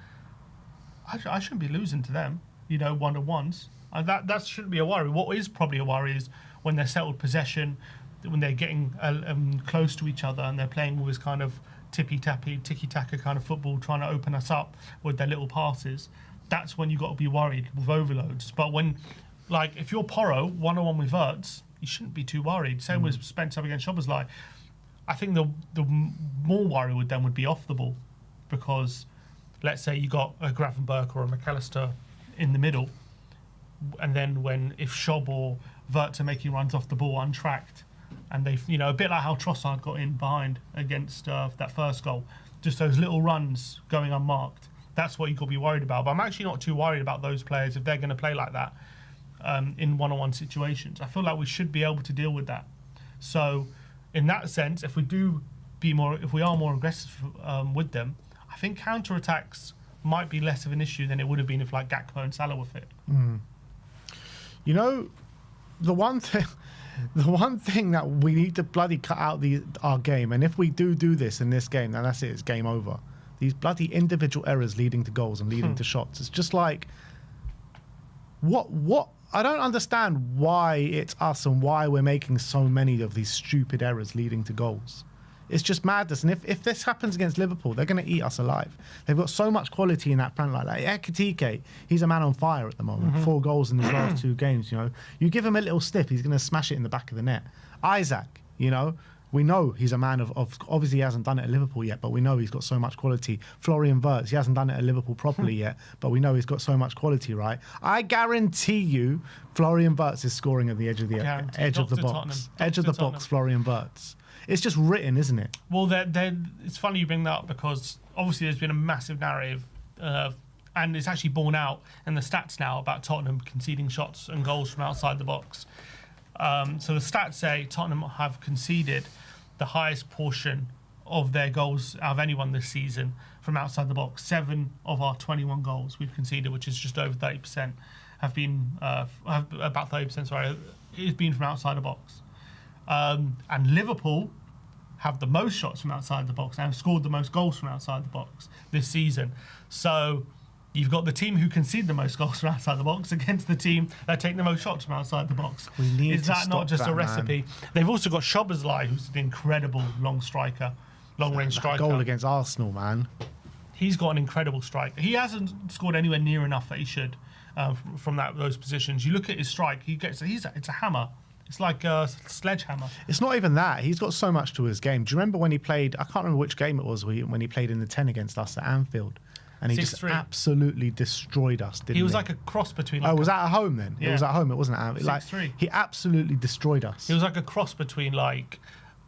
I shouldn't be losing to them, one-on-ones. And that shouldn't be a worry. What is probably a worry is when they're settled possession, when they're getting close to each other and they're playing all this kind of tippy-tappy, tiki-taka kind of football, trying to open us up with their little passes. That's when you've got to be worried with overloads. But when, if you're Porro, one-on-one with Wirtz, you shouldn't be too worried. Same with Spence up against Szoboszlai. I think the more worry with them would be off the ball, because let's say you got a Gravenberch or a McAllister in the middle, and then if Schob or Wirtz are making runs off the ball untracked, and they've, a bit like how Trossard got in behind against that first goal, just those little runs going unmarked, that's what you've got to be worried about. But I'm actually not too worried about those players if they're going to play like that. In one-on-one situations, I feel like we should be able to deal with that. So, in that sense, if we are more aggressive with them, I think counter-attacks might be less of an issue than it would have been if Gakpo and Salah were fit. the one thing that we need to bloody cut out our game, and if we do this in this game, then that's it. It's game over. These bloody individual errors leading to goals and leading to shots. It's just like, what? I don't understand why it's us and why we're making so many of these stupid errors leading to goals. It's just madness. And if this happens against Liverpool, they're going to eat us alive. They've got so much quality in that front line. Like Ekitike, he's a man on fire at the moment. 4 goals in his last 2 games, you know. You give him a little stiff, he's going to smash it in the back of the net. Isaac, you know, we know he's a man of obviously he hasn't done it at Liverpool yet, but we know he's got so much quality. Florian Wirtz, he hasn't done it at Liverpool properly yet, but we know he's got so much quality, right? I guarantee you Florian Wirtz is scoring at the edge of the box. Edge of the box, Florian Wirtz. It's just written, isn't it? Well, it's funny you bring that up because obviously there's been a massive narrative and it's actually borne out in the stats now about Tottenham conceding shots and goals from outside the box. So the stats say Tottenham have conceded the highest portion of their goals out of anyone this season from outside the box. 7 of our 21 goals we've conceded, which is just over 30%, have been about 30%. Sorry, it's been from outside the box. And Liverpool have the most shots from outside the box and have scored the most goals from outside the box this season. So you've got the team who concede the most goals from outside the box against the team that take the most shots from outside the box. Is that not just a recipe? Man. They've also got Szoboszlai, who's an incredible long range striker. Goal against Arsenal, man. He's got an incredible strike. He hasn't scored anywhere near enough that he should from those positions. You look at his strike, it's a hammer. It's like a sledgehammer. It's not even that. He's got so much to his game. Do you remember when he played, I can't remember which game it was, when he played in the 10 against us at Anfield? And he 6-3. Just absolutely destroyed us, didn't he? He was like a cross between... was that at home then? Yeah. It was at home, it wasn't at Anfield. 6-3. Like, he absolutely destroyed us. He was like a cross between like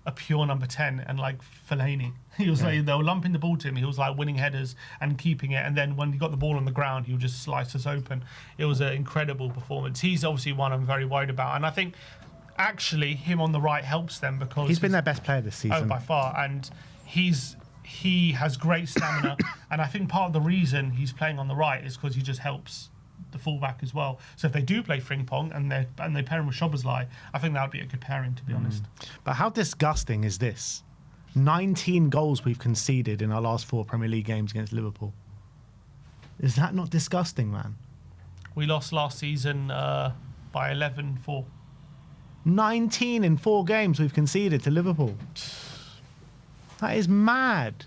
a pure number 10 and like Fellaini. He was like, they were lumping the ball to him. He was like winning headers and keeping it. And then when he got the ball on the ground, he would just slice us open. It was an incredible performance. He's obviously one I'm very worried about. And I think... actually, him on the right helps them because he's been their best player this season. Oh, by far. And he has great stamina. And I think part of the reason he's playing on the right is because he just helps the fullback as well. So if they do play Frimpong and they pair him with Szoboszlai, I think that would be a good pairing, to be honest. But how disgusting is this? 19 goals we've conceded in our last 4 Premier League games against Liverpool. Is that not disgusting, man? We lost last season by 11-4. 19 in 4 games we've conceded to Liverpool. That is mad.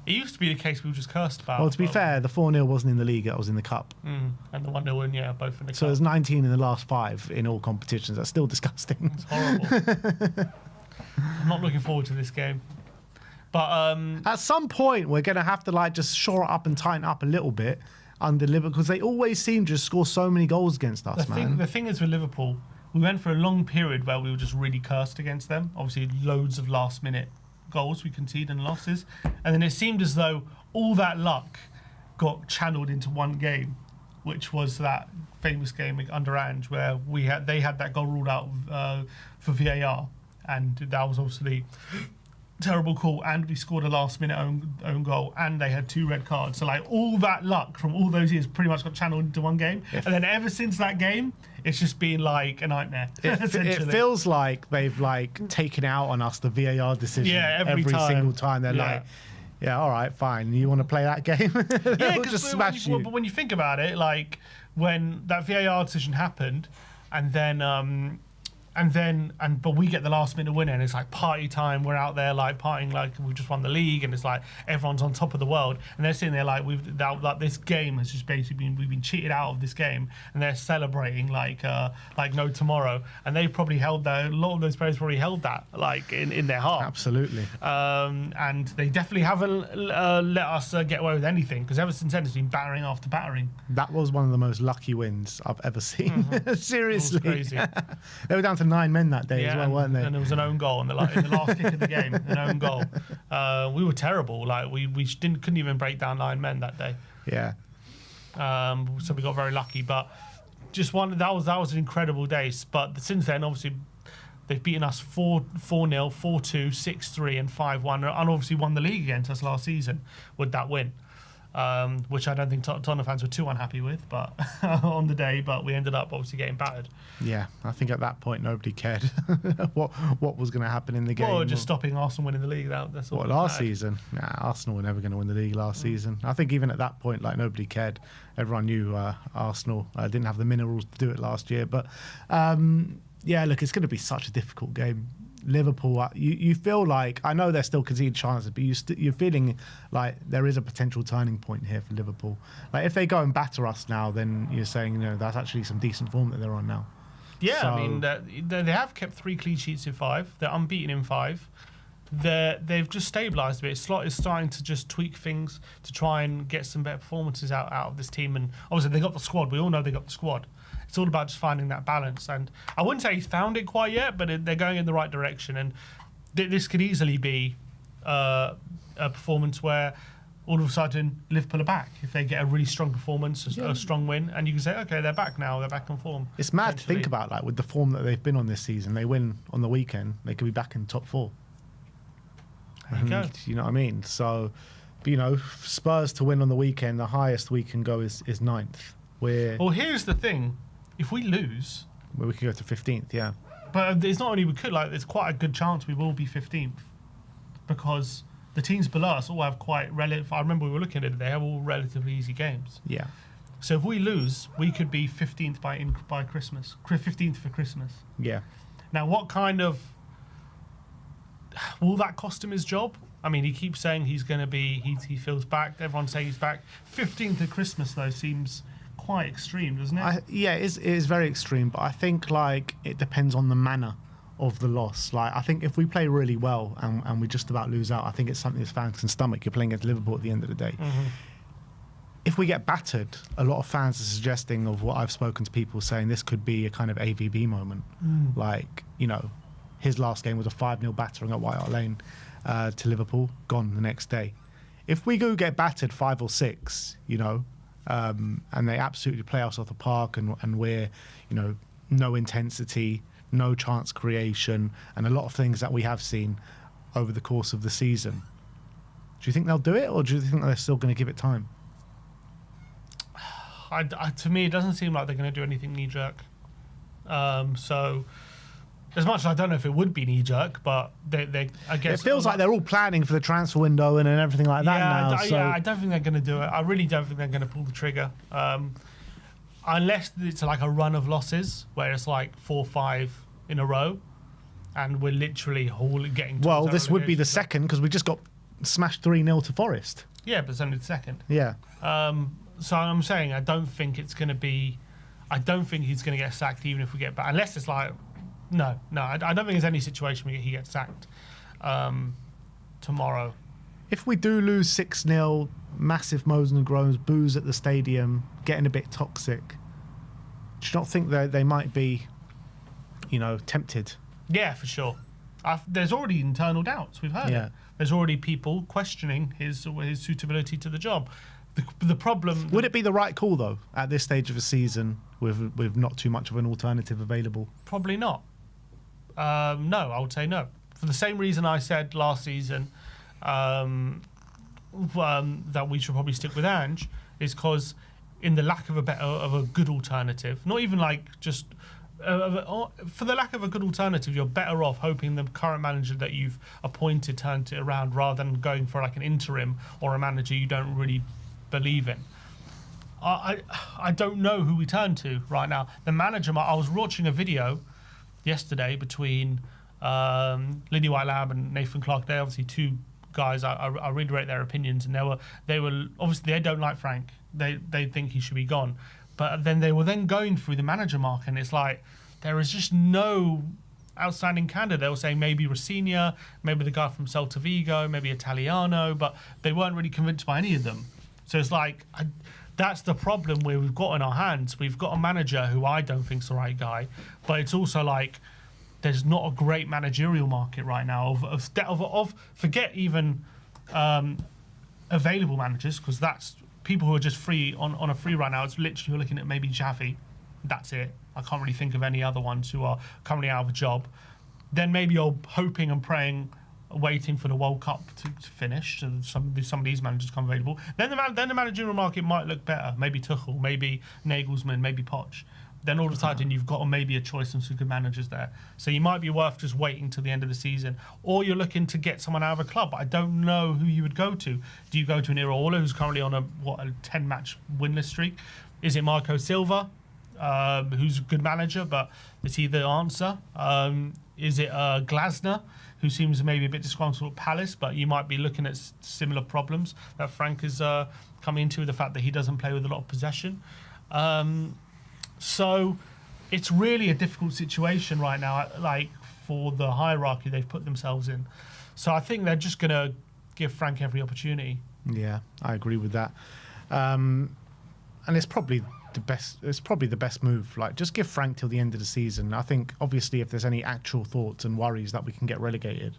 It used to be the case we were just cursed about. Well, to be fair, the 4-0 wasn't in the league, that was in the cup. And the 1-0 win, yeah, both in the cup. So there's 19 in the last 5 in all competitions. That's still disgusting. It's horrible. I'm not looking forward to this game. But at some point, we're going to have to like just shore it up and tighten up a little bit under Liverpool because they always seem to just score so many goals against us, man. The thing is with Liverpool, we went for a long period where we were just really cursed against them. Obviously, loads of last-minute goals we conceded and losses. And then it seemed as though all that luck got channeled into one game, which was that famous game under Ange where they had that goal ruled out for VAR. And that was obviously terrible call. And we scored a last-minute own goal. And they had 2 red cards. So, like, all that luck from all those years pretty much got channeled into one game. And then ever since that game... it's just been like a nightmare. It feels like they've like taken out on us the VAR decision every single time. They're like, yeah, all right, fine. You want to play that game? They'll just smash you. But when you think about it, like when that VAR decision happened, but we get the last minute winner and it's like party time. We're out there like partying like we've just won the league and it's like everyone's on top of the world and they're sitting there like this game has just basically we've been cheated out of this game and they're celebrating like no tomorrow and they probably held that a lot of those players probably held that like in their heart. Absolutely. And they definitely haven't let us get away with anything because ever since then it's been battering after battering. That was one of the most lucky wins I've ever seen. Seriously. It was crazy. They were down to 9 men that day as well, weren't they? And there was an own goal in the last kick of the game, an own goal. We were terrible. Like we couldn't even break down 9 men that day. Yeah. So we got very lucky, but just that was an incredible day. But since then, obviously, they've beaten us 4-0, 4-2, 6-3, and 5-1, and obviously won the league against us last season with that win. which I don't think Tottenham fans were too unhappy with, but on the day. But we ended up obviously getting battered. Yeah, I think at that point nobody cared what was going to happen in the game. Or just stopping Arsenal winning the league. That's all. What, last season? Nah, Arsenal were never going to win the league last season. I think even at that point, like, nobody cared. Everyone knew Arsenal didn't have the minerals to do it last year. But yeah, look, it's going to be such a difficult game. Liverpool, you feel like, I know they're still conceding chances, but you're feeling like there is a potential turning point here for Liverpool. Like, if they go and batter us now, then you're saying, you know, that's actually some decent form that they're on now. Yeah, So, I mean, they have kept 3 clean sheets in 5. They're unbeaten in 5. They've just stabilised a bit. Slot is starting to just tweak things to try and get some better performances out of this team. And obviously, they got the squad. We all know they got the squad. It's all about just finding that balance. And I wouldn't say he's found it quite yet, but they're going in the right direction. And this could easily be a performance where all of a sudden Liverpool are back. If they get a really strong performance, a strong win, and you can say, okay, they're back now. They're back on form. It's mad to think about, like, with the form that they've been on this season. They win on the weekend, they could be back in top 4. There you go. You know what I mean? So, you know, Spurs to win on the weekend, the highest we can go is 9th. Well, here's the thing. If we lose, Where we could go to 15th, yeah. but it's not only we could, like, there's quite a good chance we will be 15th because the teams below us all have quite relative. I remember we were looking at it; they have all relatively easy games. Yeah. So if we lose, we could be 15th by Christmas. 15th for Christmas. Yeah. Now, what kind of will that cost him his job? I mean, he keeps saying he's going to be. He feels back. Everyone's saying he's back. 15th of Christmas though seems quite extreme, doesn't it? Yeah, it is very extreme, but I think, like, it depends on the manner of the loss. Like, I think if we play really well and we just about lose out, I think it's something that fans can stomach. You're playing against Liverpool at the end of the day. Mm-hmm. If we get battered, a lot of fans are suggesting of what I've spoken to people saying this could be a kind of AVB moment. Like, you know, his last game was a 5-0 battering at White Hart Lane to Liverpool, gone the next day. If we go get battered 5 or 6, you know, and they absolutely play us off the park, and we're, you know, no intensity, no chance creation, and a lot of things that we have seen over the course of the season. Do you think they'll do it, or do you think they're still going to give it time? To me, it doesn't seem like they're going to do anything knee-jerk. So, as much as I don't know if it would be knee-jerk, but I guess... It feels like they're all planning for the transfer window and everything like that now. Yeah, I don't think they're going to do it. I really don't think they're going to pull the trigger. Unless it's like a run of losses, where it's like 4 or 5 in a row, and we're literally getting... Well, this would be the second, because we just got smashed 3-0 to Forest. Yeah, but it's only the second. Yeah. So I'm saying I don't think it's going to be... I don't think he's going to get sacked even if we get back. Unless it's like... No, I don't think there's any situation where he gets sacked tomorrow. If we do lose 6-0, massive moans and groans, boos at the stadium, getting a bit toxic, do you not think that they might be, you know, tempted? Yeah, for sure. There's already internal doubts. We've heard it. There's already people questioning his suitability to the job. The problem... Would it be the right call, though, at this stage of the season, with not too much of an alternative available? Probably not. No, I would say no. For the same reason I said last season that we should probably stick with Ange, is because in the lack of a good alternative, not even like just... for the lack of a good alternative, you're better off hoping the current manager that you've appointed turns it around rather than going for like an interim or a manager you don't really believe in. I don't know who we turn to right now. The manager, I was watching a video yesterday between Lindy White-Lamb and Nathan Clark. They're obviously 2 guys. I really rate their opinions, and they were obviously, they don't like Frank. They think he should be gone. But then they were going through the manager market, and it's like there is just no outstanding candidate. They were saying maybe Rossignol, maybe the guy from Celta Vigo, maybe Italiano, but they weren't really convinced by any of them. So it's like that's the problem where we've got in our hands. We've got a manager who I don't think's the right guy, but it's also like there's not a great managerial market right now of forget even available managers, because that's people who are just free on a free right now. It's literally you're looking at maybe Xavi. That's it. I can't really think of any other ones who are currently out of a job. Then maybe you're hoping and praying waiting for the World Cup to finish, and some of these managers come available. Then the managerial market might look better. Maybe Tuchel, maybe Nagelsmann, maybe Poch. Then all of a sudden you've got maybe a choice of some good managers there. So you might be worth just waiting till the end of the season, or you're looking to get someone out of a club. I don't know who you would go to. Do you go to an Iraola, who's currently on a 10-match winless streak? Is it Marco Silva, who's a good manager, but is he the answer? Is it Glasner, who seems maybe a bit disgruntled at Palace, but you might be looking at similar problems that Frank is coming into, the fact that he doesn't play with a lot of possession. So it's really a difficult situation right now, like for the hierarchy they've put themselves in. So I think they're just going to give Frank every opportunity. Yeah, I agree with that. And it's probably the best. It's probably the best move. Like, just give Frank till the end of the season. I think, obviously, if there's any actual thoughts and worries that we can get relegated,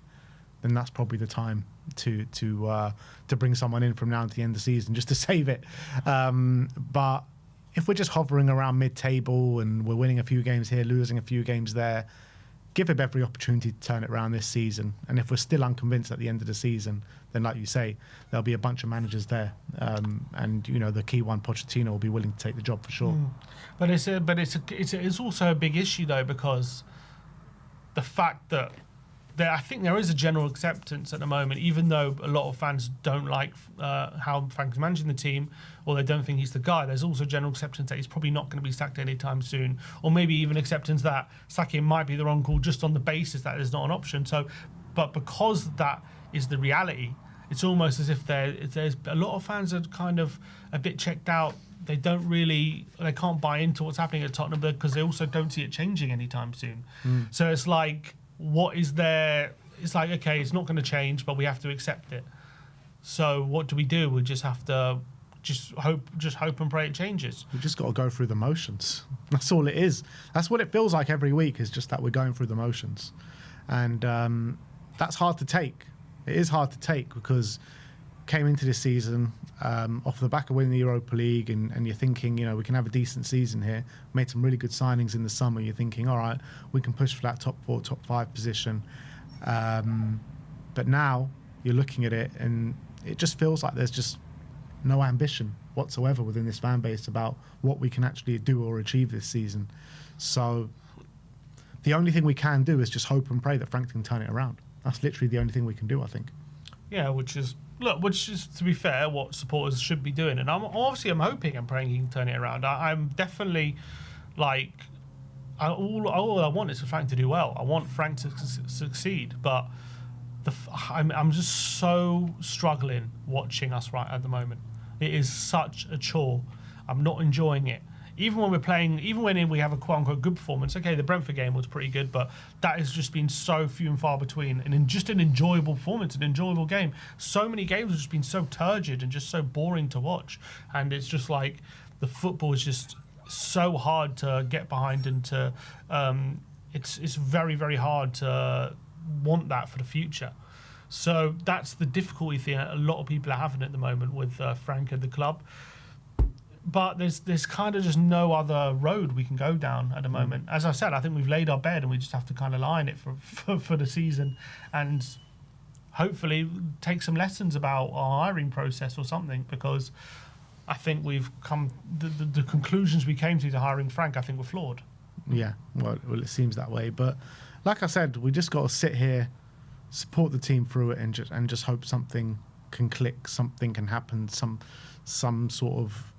then that's probably the time to bring someone in from now to the end of the season just to save it. But if we're just hovering around mid-table and we're winning a few games here, losing a few games there, give him every opportunity to turn it around this season. And if we're still unconvinced at the end of the season, then, like you say, there'll be a bunch of managers there, and the key one, Pochettino, will be willing to take the job for sure. But it's also a big issue though, because the fact that I think there is a general acceptance at the moment, even though a lot of fans don't like how Frank's managing the team, or they don't think he's the guy. There's also general acceptance that he's probably not going to be sacked anytime soon, or maybe even acceptance that sacking might be the wrong call just on the basis that there's not an option. So, but because that is the reality, it's almost as if there's a lot of fans are kind of a bit checked out. They can't buy into what's happening at Tottenham because they also don't see it changing anytime soon. So it's like, what is there? It's like, okay, it's not going to change, but we have to accept it. So what do? We just have to just hope and pray it changes. We just got to go through the motions. That's all it is. That's what it feels like every week, is just that we're going through the motions. And that's hard to take. It is hard to take, because came into this season off the back of winning the Europa League, and you're thinking, we can have a decent season here. Made some really good signings in the summer. You're thinking, all right, we can push for that top 4, top 5 position. But now you're looking at it, and it just feels like there's just no ambition whatsoever within this fan base about what we can actually do or achieve this season. So the only thing we can do is just hope and pray that Frank can turn it around. That's literally the only thing we can do, I think. Yeah, which is, to be fair, what supporters should be doing. And I'm hoping and praying he can turn it around. I'm definitely, all I want is for Frank to do well. I want Frank to succeed. But I'm just so struggling watching us right at the moment. It is such a chore. I'm not enjoying it. Even when we're playing, even when we have a quote-unquote good performance, okay, the Brentford game was pretty good, but that has just been so few and far between, and just an enjoyable performance, an enjoyable game. So many games have just been so turgid and just so boring to watch, and it's just like the football is just so hard to get behind, and to it's very, very hard to want that for the future. So that's the difficulty thing a lot of people are having at the moment with Frank and the club. But there's kind of just no other road we can go down at the moment. As I said, I think we've laid our bed, and we just have to kind of lie in it for the season, and hopefully take some lessons about our hiring process or something, because I think we've come the conclusions we came to hiring Frank, I think, were flawed. Yeah, well, it seems that way. But like I said, we just got to sit here, support the team through it, and just hope something can click, something can happen, some sort of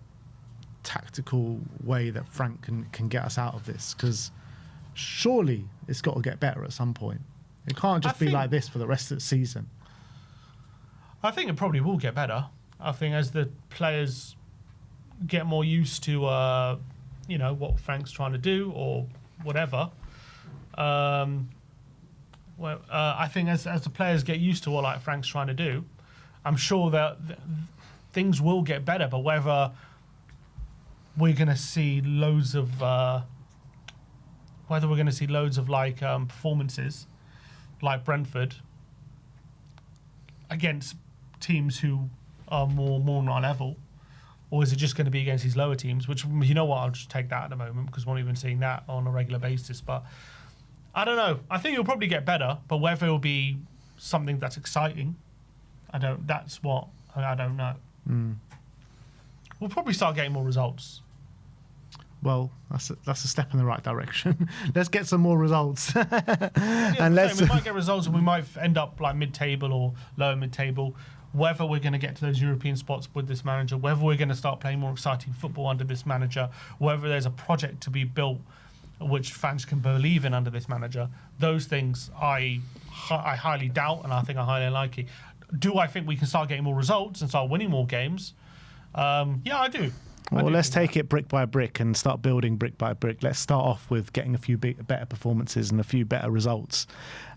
tactical way that Frank can get us out of this, because surely it's got to get better at some point. It can't just be like this for the rest of the season. I think it probably will get better. I think as the players get more used to what Frank's trying to do or whatever, I think as the players get used to what Frank's trying to do, I'm sure that things will get better. But whether we're going to see loads of performances like Brentford against teams who are more on our level, or is it just going to be against these lower teams, which, I'll just take that at the moment, because we're not even seeing that on a regular basis. But I don't know. I think it'll probably get better, but whether it'll be something that's exciting. I don't know. We'll probably start getting more results. Well, that's a step in the right direction. Let's get some more results. We might get results, and we might end up like mid-table or lower mid-table. Whether we're going to get to those European spots with this manager, whether we're going to start playing more exciting football under this manager, whether there's a project to be built which fans can believe in under this manager, those things I highly doubt, and I think I highly unlikely. Do I think we can start getting more results and start winning more games? Yeah, I do. Well, let's take it brick by brick and start building brick by brick. Let's start off with getting a few better performances and a few better results.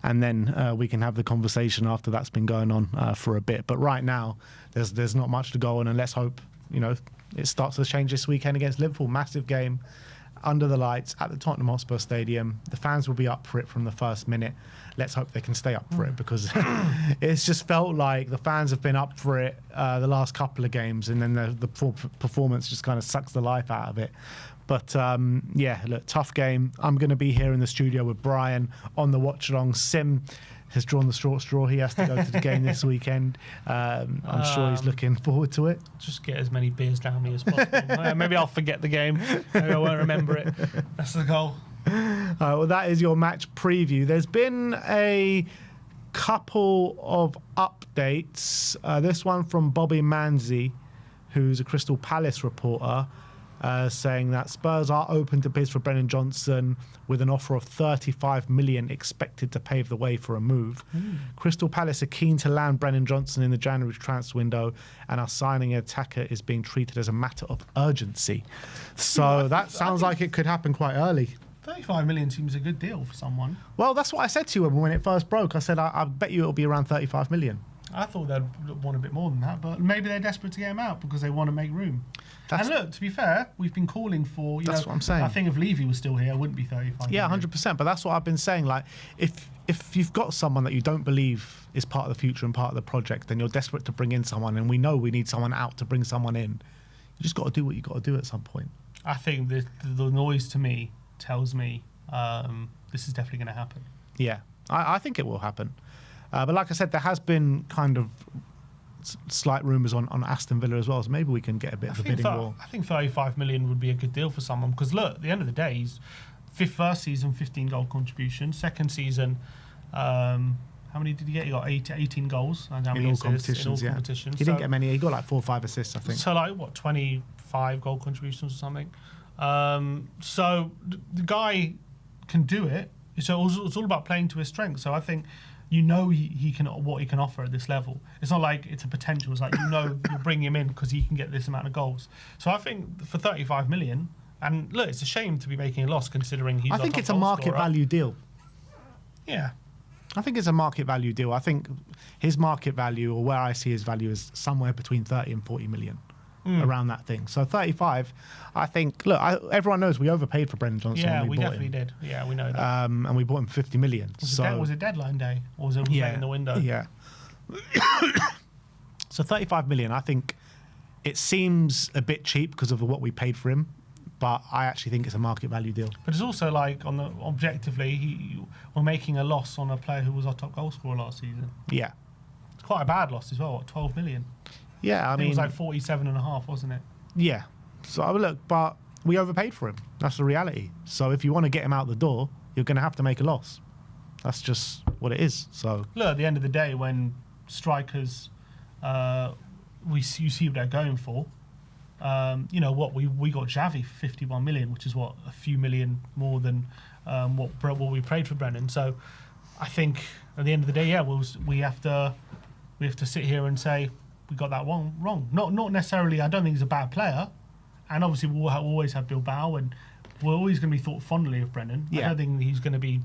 And then we can have the conversation after that's been going on for a bit. But right now, there's not much to go on. And let's hope, it starts to change this weekend against Liverpool. Massive game under the lights at the Tottenham Hotspur Stadium. The fans will be up for it from the first minute. Let's hope they can stay up for it, because it's just felt like the fans have been up for it the last couple of games, and then the performance just kind of sucks the life out of it. But yeah, look, tough game. I'm going to be here in the studio with Brian on the watch along. Sim has drawn the short straw. He has to go to the game this weekend. I'm sure he's looking forward to it. Just get as many beers down me as possible. Maybe I'll forget the game. Maybe I won't remember it. That's the goal. Well, that is your match preview. There's been a couple of updates. This one from Bobby Manzi, who's a Crystal Palace reporter, saying that Spurs are open to bids for Brennan Johnson with an offer of 35 million expected to pave the way for a move. Crystal Palace are keen to land Brennan Johnson in the January transfer window, and our signing an attacker is being treated as a matter of urgency. So that sounds like it could happen quite early. 35 million seems a good deal for someone. Well, that's what I said to you when it first broke. I said, I bet you it'll be around 35 million. I thought they'd want a bit more than that, but maybe they're desperate to get him out because they want to make room. And look, to be fair, we've been calling for... That's what I'm saying. I think if Levy was still here, it wouldn't be 35 Yeah, million. 100%. But that's what I've been saying. Like, if you've got someone that you don't believe is part of the future and part of the project, then you're desperate to bring in someone, and we know we need someone out to bring someone in. You just got to do what you got to do at some point. I think the noise to me tells me this is definitely going to happen. Yeah, I think it will happen. But like I said, there has been kind of slight rumours on Aston Villa as well, so maybe we can get a bit of a bidding war. I think 35 million would be a good deal for someone, because look, at the end of the day, he's first season 15 goal contribution, second season how many did he get? He got 18 goals and how many assists in all competitions. He didn't get many. He got like 4 or 5 assists, I think. So like what, 25 goal contributions or something. So the guy can do it. So it's all about playing to his strengths. So I think he can what he can offer at this level. It's not like it's a potential. It's like you'll bring him in because he can get this amount of goals. So I think for 35 million, and look, it's a shame to be making a loss considering he's. I think it's a market value deal. Yeah. I think it's a market value deal. I think his market value, or where I see his value, is somewhere between 30 and 40 million. Around that thing. So 35, I think, look, everyone knows we overpaid for Brendan Johnson. Yeah, we definitely did. Yeah, we know that. And we bought him 50 million. Was it deadline day? Or was it late in the window? Yeah. So 35 million, I think it seems a bit cheap because of what we paid for him, but I actually think it's a market value deal. But it's also like, objectively, we're making a loss on a player who was our top goal scorer last season. Yeah. It's quite a bad loss as well, 12 million. Yeah, I mean... It was like 47.5, wasn't it? Yeah. So, look, but we overpaid for him. That's the reality. So if you want to get him out the door, you're going to have to make a loss. That's just what it is. So look, at the end of the day, when strikers, you see what they're going for. We got Xavi for 51 million, which is what, a few million more than what we paid for Brennan. So I think at the end of the day, yeah, we have to sit here and say we got that one wrong. Not necessarily. I don't think he's a bad player, and obviously we'll always have Bilbao, and we're always going to be thought fondly of Brennan. Yeah. I don't think he's going to be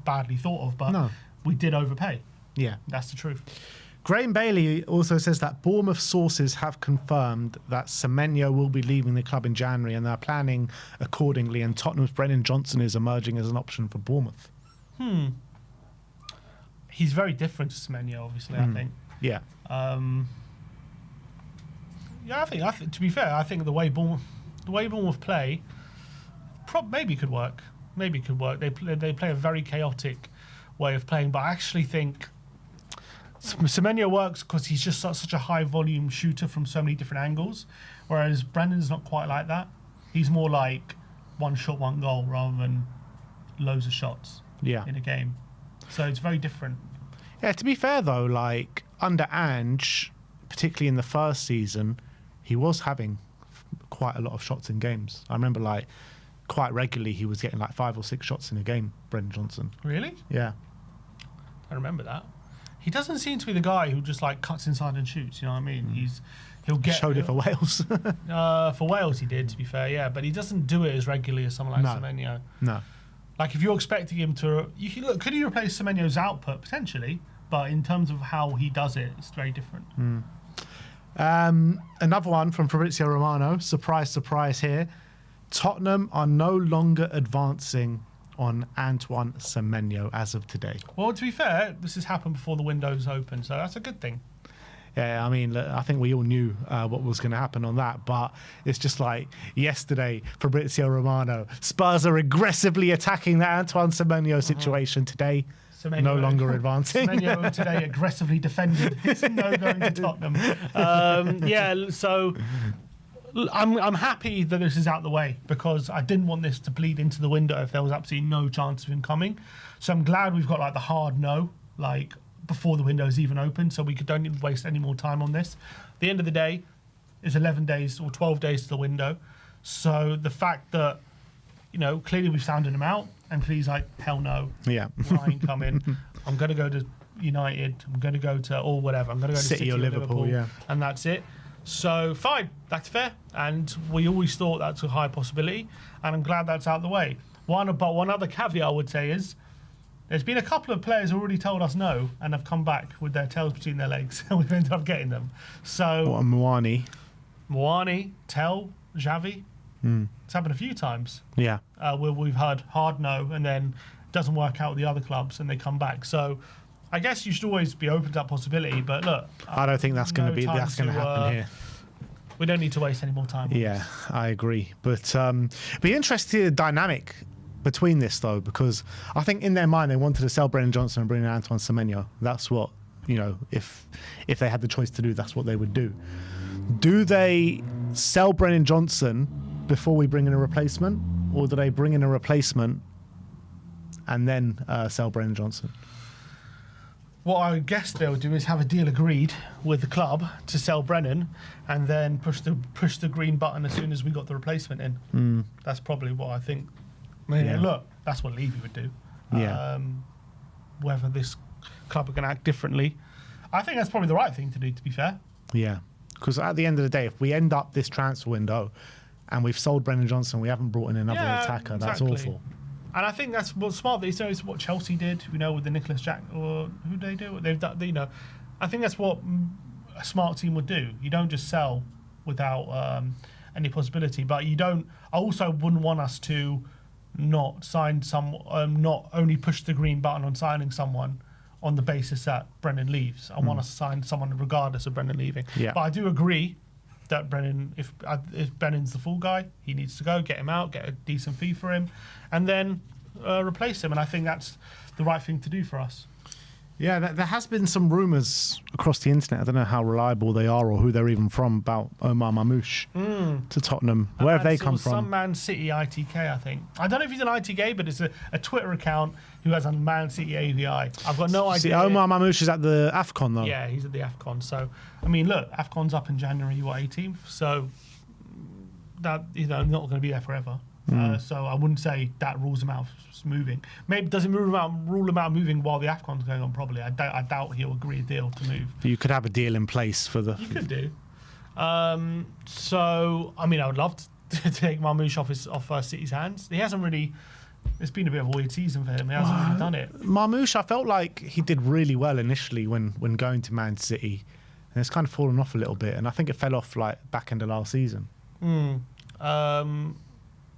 badly thought of, but we did overpay. Yeah, that's the truth. Graham Bailey also says that Bournemouth sources have confirmed that Semenyo will be leaving the club in January, and they're planning accordingly, and Tottenham's Brennan Johnson is emerging as an option for Bournemouth. He's very different to Semenyo, obviously, I think. Yeah. I think to be fair, I think the way Bournemouth play maybe could work. They play a very chaotic way of playing, but I actually think Semenyo works because he's just such a high volume shooter from so many different angles, whereas Brennan's not quite like that. He's more like one shot, one goal rather than loads of shots in a game. So it's very different. Yeah, to be fair though, like under Ange, particularly in the first season, he was having quite a lot of shots in games. I remember like quite regularly he was getting like 5 or 6 shots in a game, Brendan Johnson. Really? Yeah. I remember that. He doesn't seem to be the guy who just like cuts inside and shoots, you know what I mean? He'll get showed it for Wales. For Wales he did, to be fair, yeah, but he doesn't do it as regularly as someone like Semenyo. No. Like if you're expecting him to, could he replace Semenyo's output potentially? But in terms of how he does it, it's very different. Another one from Fabrizio Romano. Surprise, surprise here. Tottenham are no longer advancing on Antoine Semenyo as of today. Well, to be fair, this has happened before the window's open, so that's a good thing. Yeah, I mean, I think we all knew what was going to happen on that, but it's just like yesterday, Fabrizio Romano, Spurs are aggressively attacking the Antoine Semenyo situation today. Semenyo, no longer advancing. Semenyo today aggressively defended his no going to Tottenham. So I'm happy that this is out the way because I didn't want this to bleed into the window if there was absolutely no chance of him coming. So I'm glad we've got like the hard no, like before the window's even open, so we don't need to waste any more time on this. At the end of the day, it's 11 days or 12 days to the window. So the fact that, clearly we've sounded him out, and he's like, hell no. Yeah. I ain't coming. I'm going to go to United. I'm going to go to, or whatever. I'm going to go to City or Liverpool. Yeah. And that's it. So fine, that's fair. And we always thought that's a high possibility, and I'm glad that's out of the way. One other caveat I would say is, there's been a couple of players who already told us no and have come back with their tails between their legs, and we've ended up getting them. So Moani, Tel, Xavi. It's happened a few times. Yeah. Where we've heard hard no, and then it doesn't work out with the other clubs, and they come back. So I guess you should always be open to that possibility. But look, I don't think that's going to happen here. We don't need to waste any more time. Yeah, I agree. But be interested in the dynamic between this though, because I think in their mind they wanted to sell Brendan Johnson and bring in Antoine Semenyo. That's what, if they had the choice to do, that's what they would do. Do they sell Brendan Johnson before we bring in a replacement, or do they bring in a replacement and then sell Brendan Johnson? What I guess they'll do is have a deal agreed with the club to sell Brennan, and then push the green button as soon as we got the replacement in. That's probably what I think. Look, that's what Levy would do. Yeah. Whether this club are going to act differently, I think that's probably the right thing to do, to be fair. Yeah, because at the end of the day, if we end up this transfer window and we've sold Brendan Johnson, we haven't brought in another attacker, exactly. That's awful. And I think that's what's smart. It's what Chelsea did, with the Nicholas Jack, or who they do. They've done, I think that's what a smart team would do. You don't just sell without any possibility, but you don't. I also wouldn't want us to not sign not only push the green button on signing someone on the basis that Brendan leaves. I want us to sign someone regardless of Brendan leaving. Yeah. But I do agree that Brennan, if Brennan's the full guy, he needs to go, get him out, get a decent fee for him, and then replace him. And I think that's the right thing to do for us. Yeah, there has been some rumours across the internet. I don't know how reliable they are or who they're even from about Omar Mamouche to Tottenham. Where have they come from? Some Man City ITK, I think. I don't know if he's an ITK, but it's a Twitter account who has a Man City AVI. I've got no idea. See, Omar Mamouche is at the AFCON, though. Yeah, he's at the AFCON. So, I mean, look, AFCON's up in January, 18th. So, that not going to be there forever. So I wouldn't say that rules him out of moving. Maybe does it rule him out moving while the AFCON's going on? Probably. I doubt he'll agree a deal to move. But you could have a deal in place for the. You could do. So I mean, I would love to take Mamouche off City's hands. He hasn't really. It's been a bit of a weird season for him. He hasn't really done it. Mamouche, I felt like he did really well initially when going to Man City, and it's kind of fallen off a little bit. And I think it fell off like back end of last season.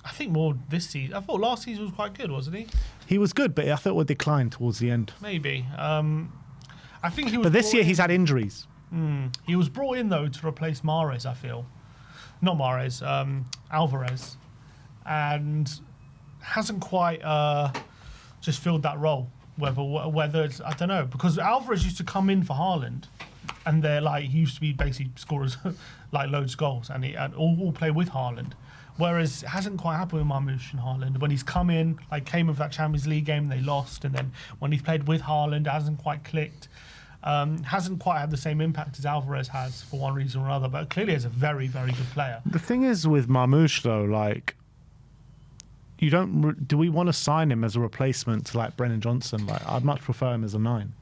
I think more this season. I thought last season was quite good, wasn't he? He was good, but I thought it would decline towards the end. Maybe. I think he was. But this year he's had injuries. He was brought in though to replace Mahrez. I feel, not Mahrez, Alvarez, and hasn't quite just filled that role. Whether it's, I don't know, because Alvarez used to come in for Haaland, and they're like, he used to be basically scorers like loads of goals, and all play with Haaland. Whereas it hasn't quite happened with Marmoush and Haaland. When he's come in, like came with that Champions League game, they lost, and then when he's played with Haaland, it hasn't quite clicked. Hasn't quite had the same impact as Alvarez has for one reason or another, but clearly is a very, very good player. The thing is with Marmoush though, like, you don't. Do we want to sign him as a replacement to like Brennan Johnson? Like, I'd much prefer him as a 9.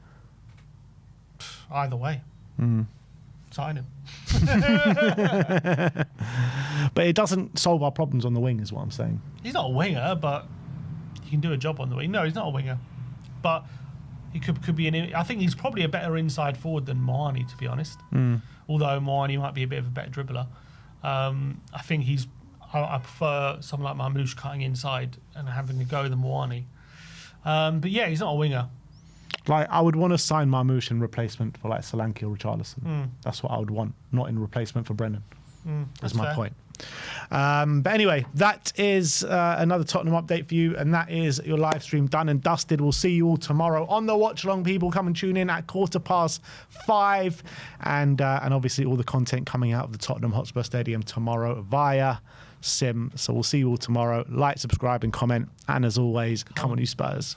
Either way, sign him. But it doesn't solve our problems on the wing, is what I'm saying. He's not a winger, but he can do a job on the wing. No, he's not a winger, but he could be an. I think he's probably a better inside forward than Moani, to be honest. Although Moani might be a bit of a better dribbler. I think I prefer someone like Marmoush cutting inside and having a go than Moani. But yeah, he's not a winger. Like, I would want to sign Marmoush in replacement for like Solanke or Richarlison. That's what I would want, not in replacement for Brennan. That's my point. But anyway, that is another Tottenham update for you, and that is your live stream done and dusted. We'll see you all tomorrow on the watch along. People, come and tune in at 5:15, and obviously all the content coming out of the Tottenham Hotspur Stadium tomorrow via Sim. So we'll see you all tomorrow. Like, subscribe, and comment, and as always, come on you Spurs.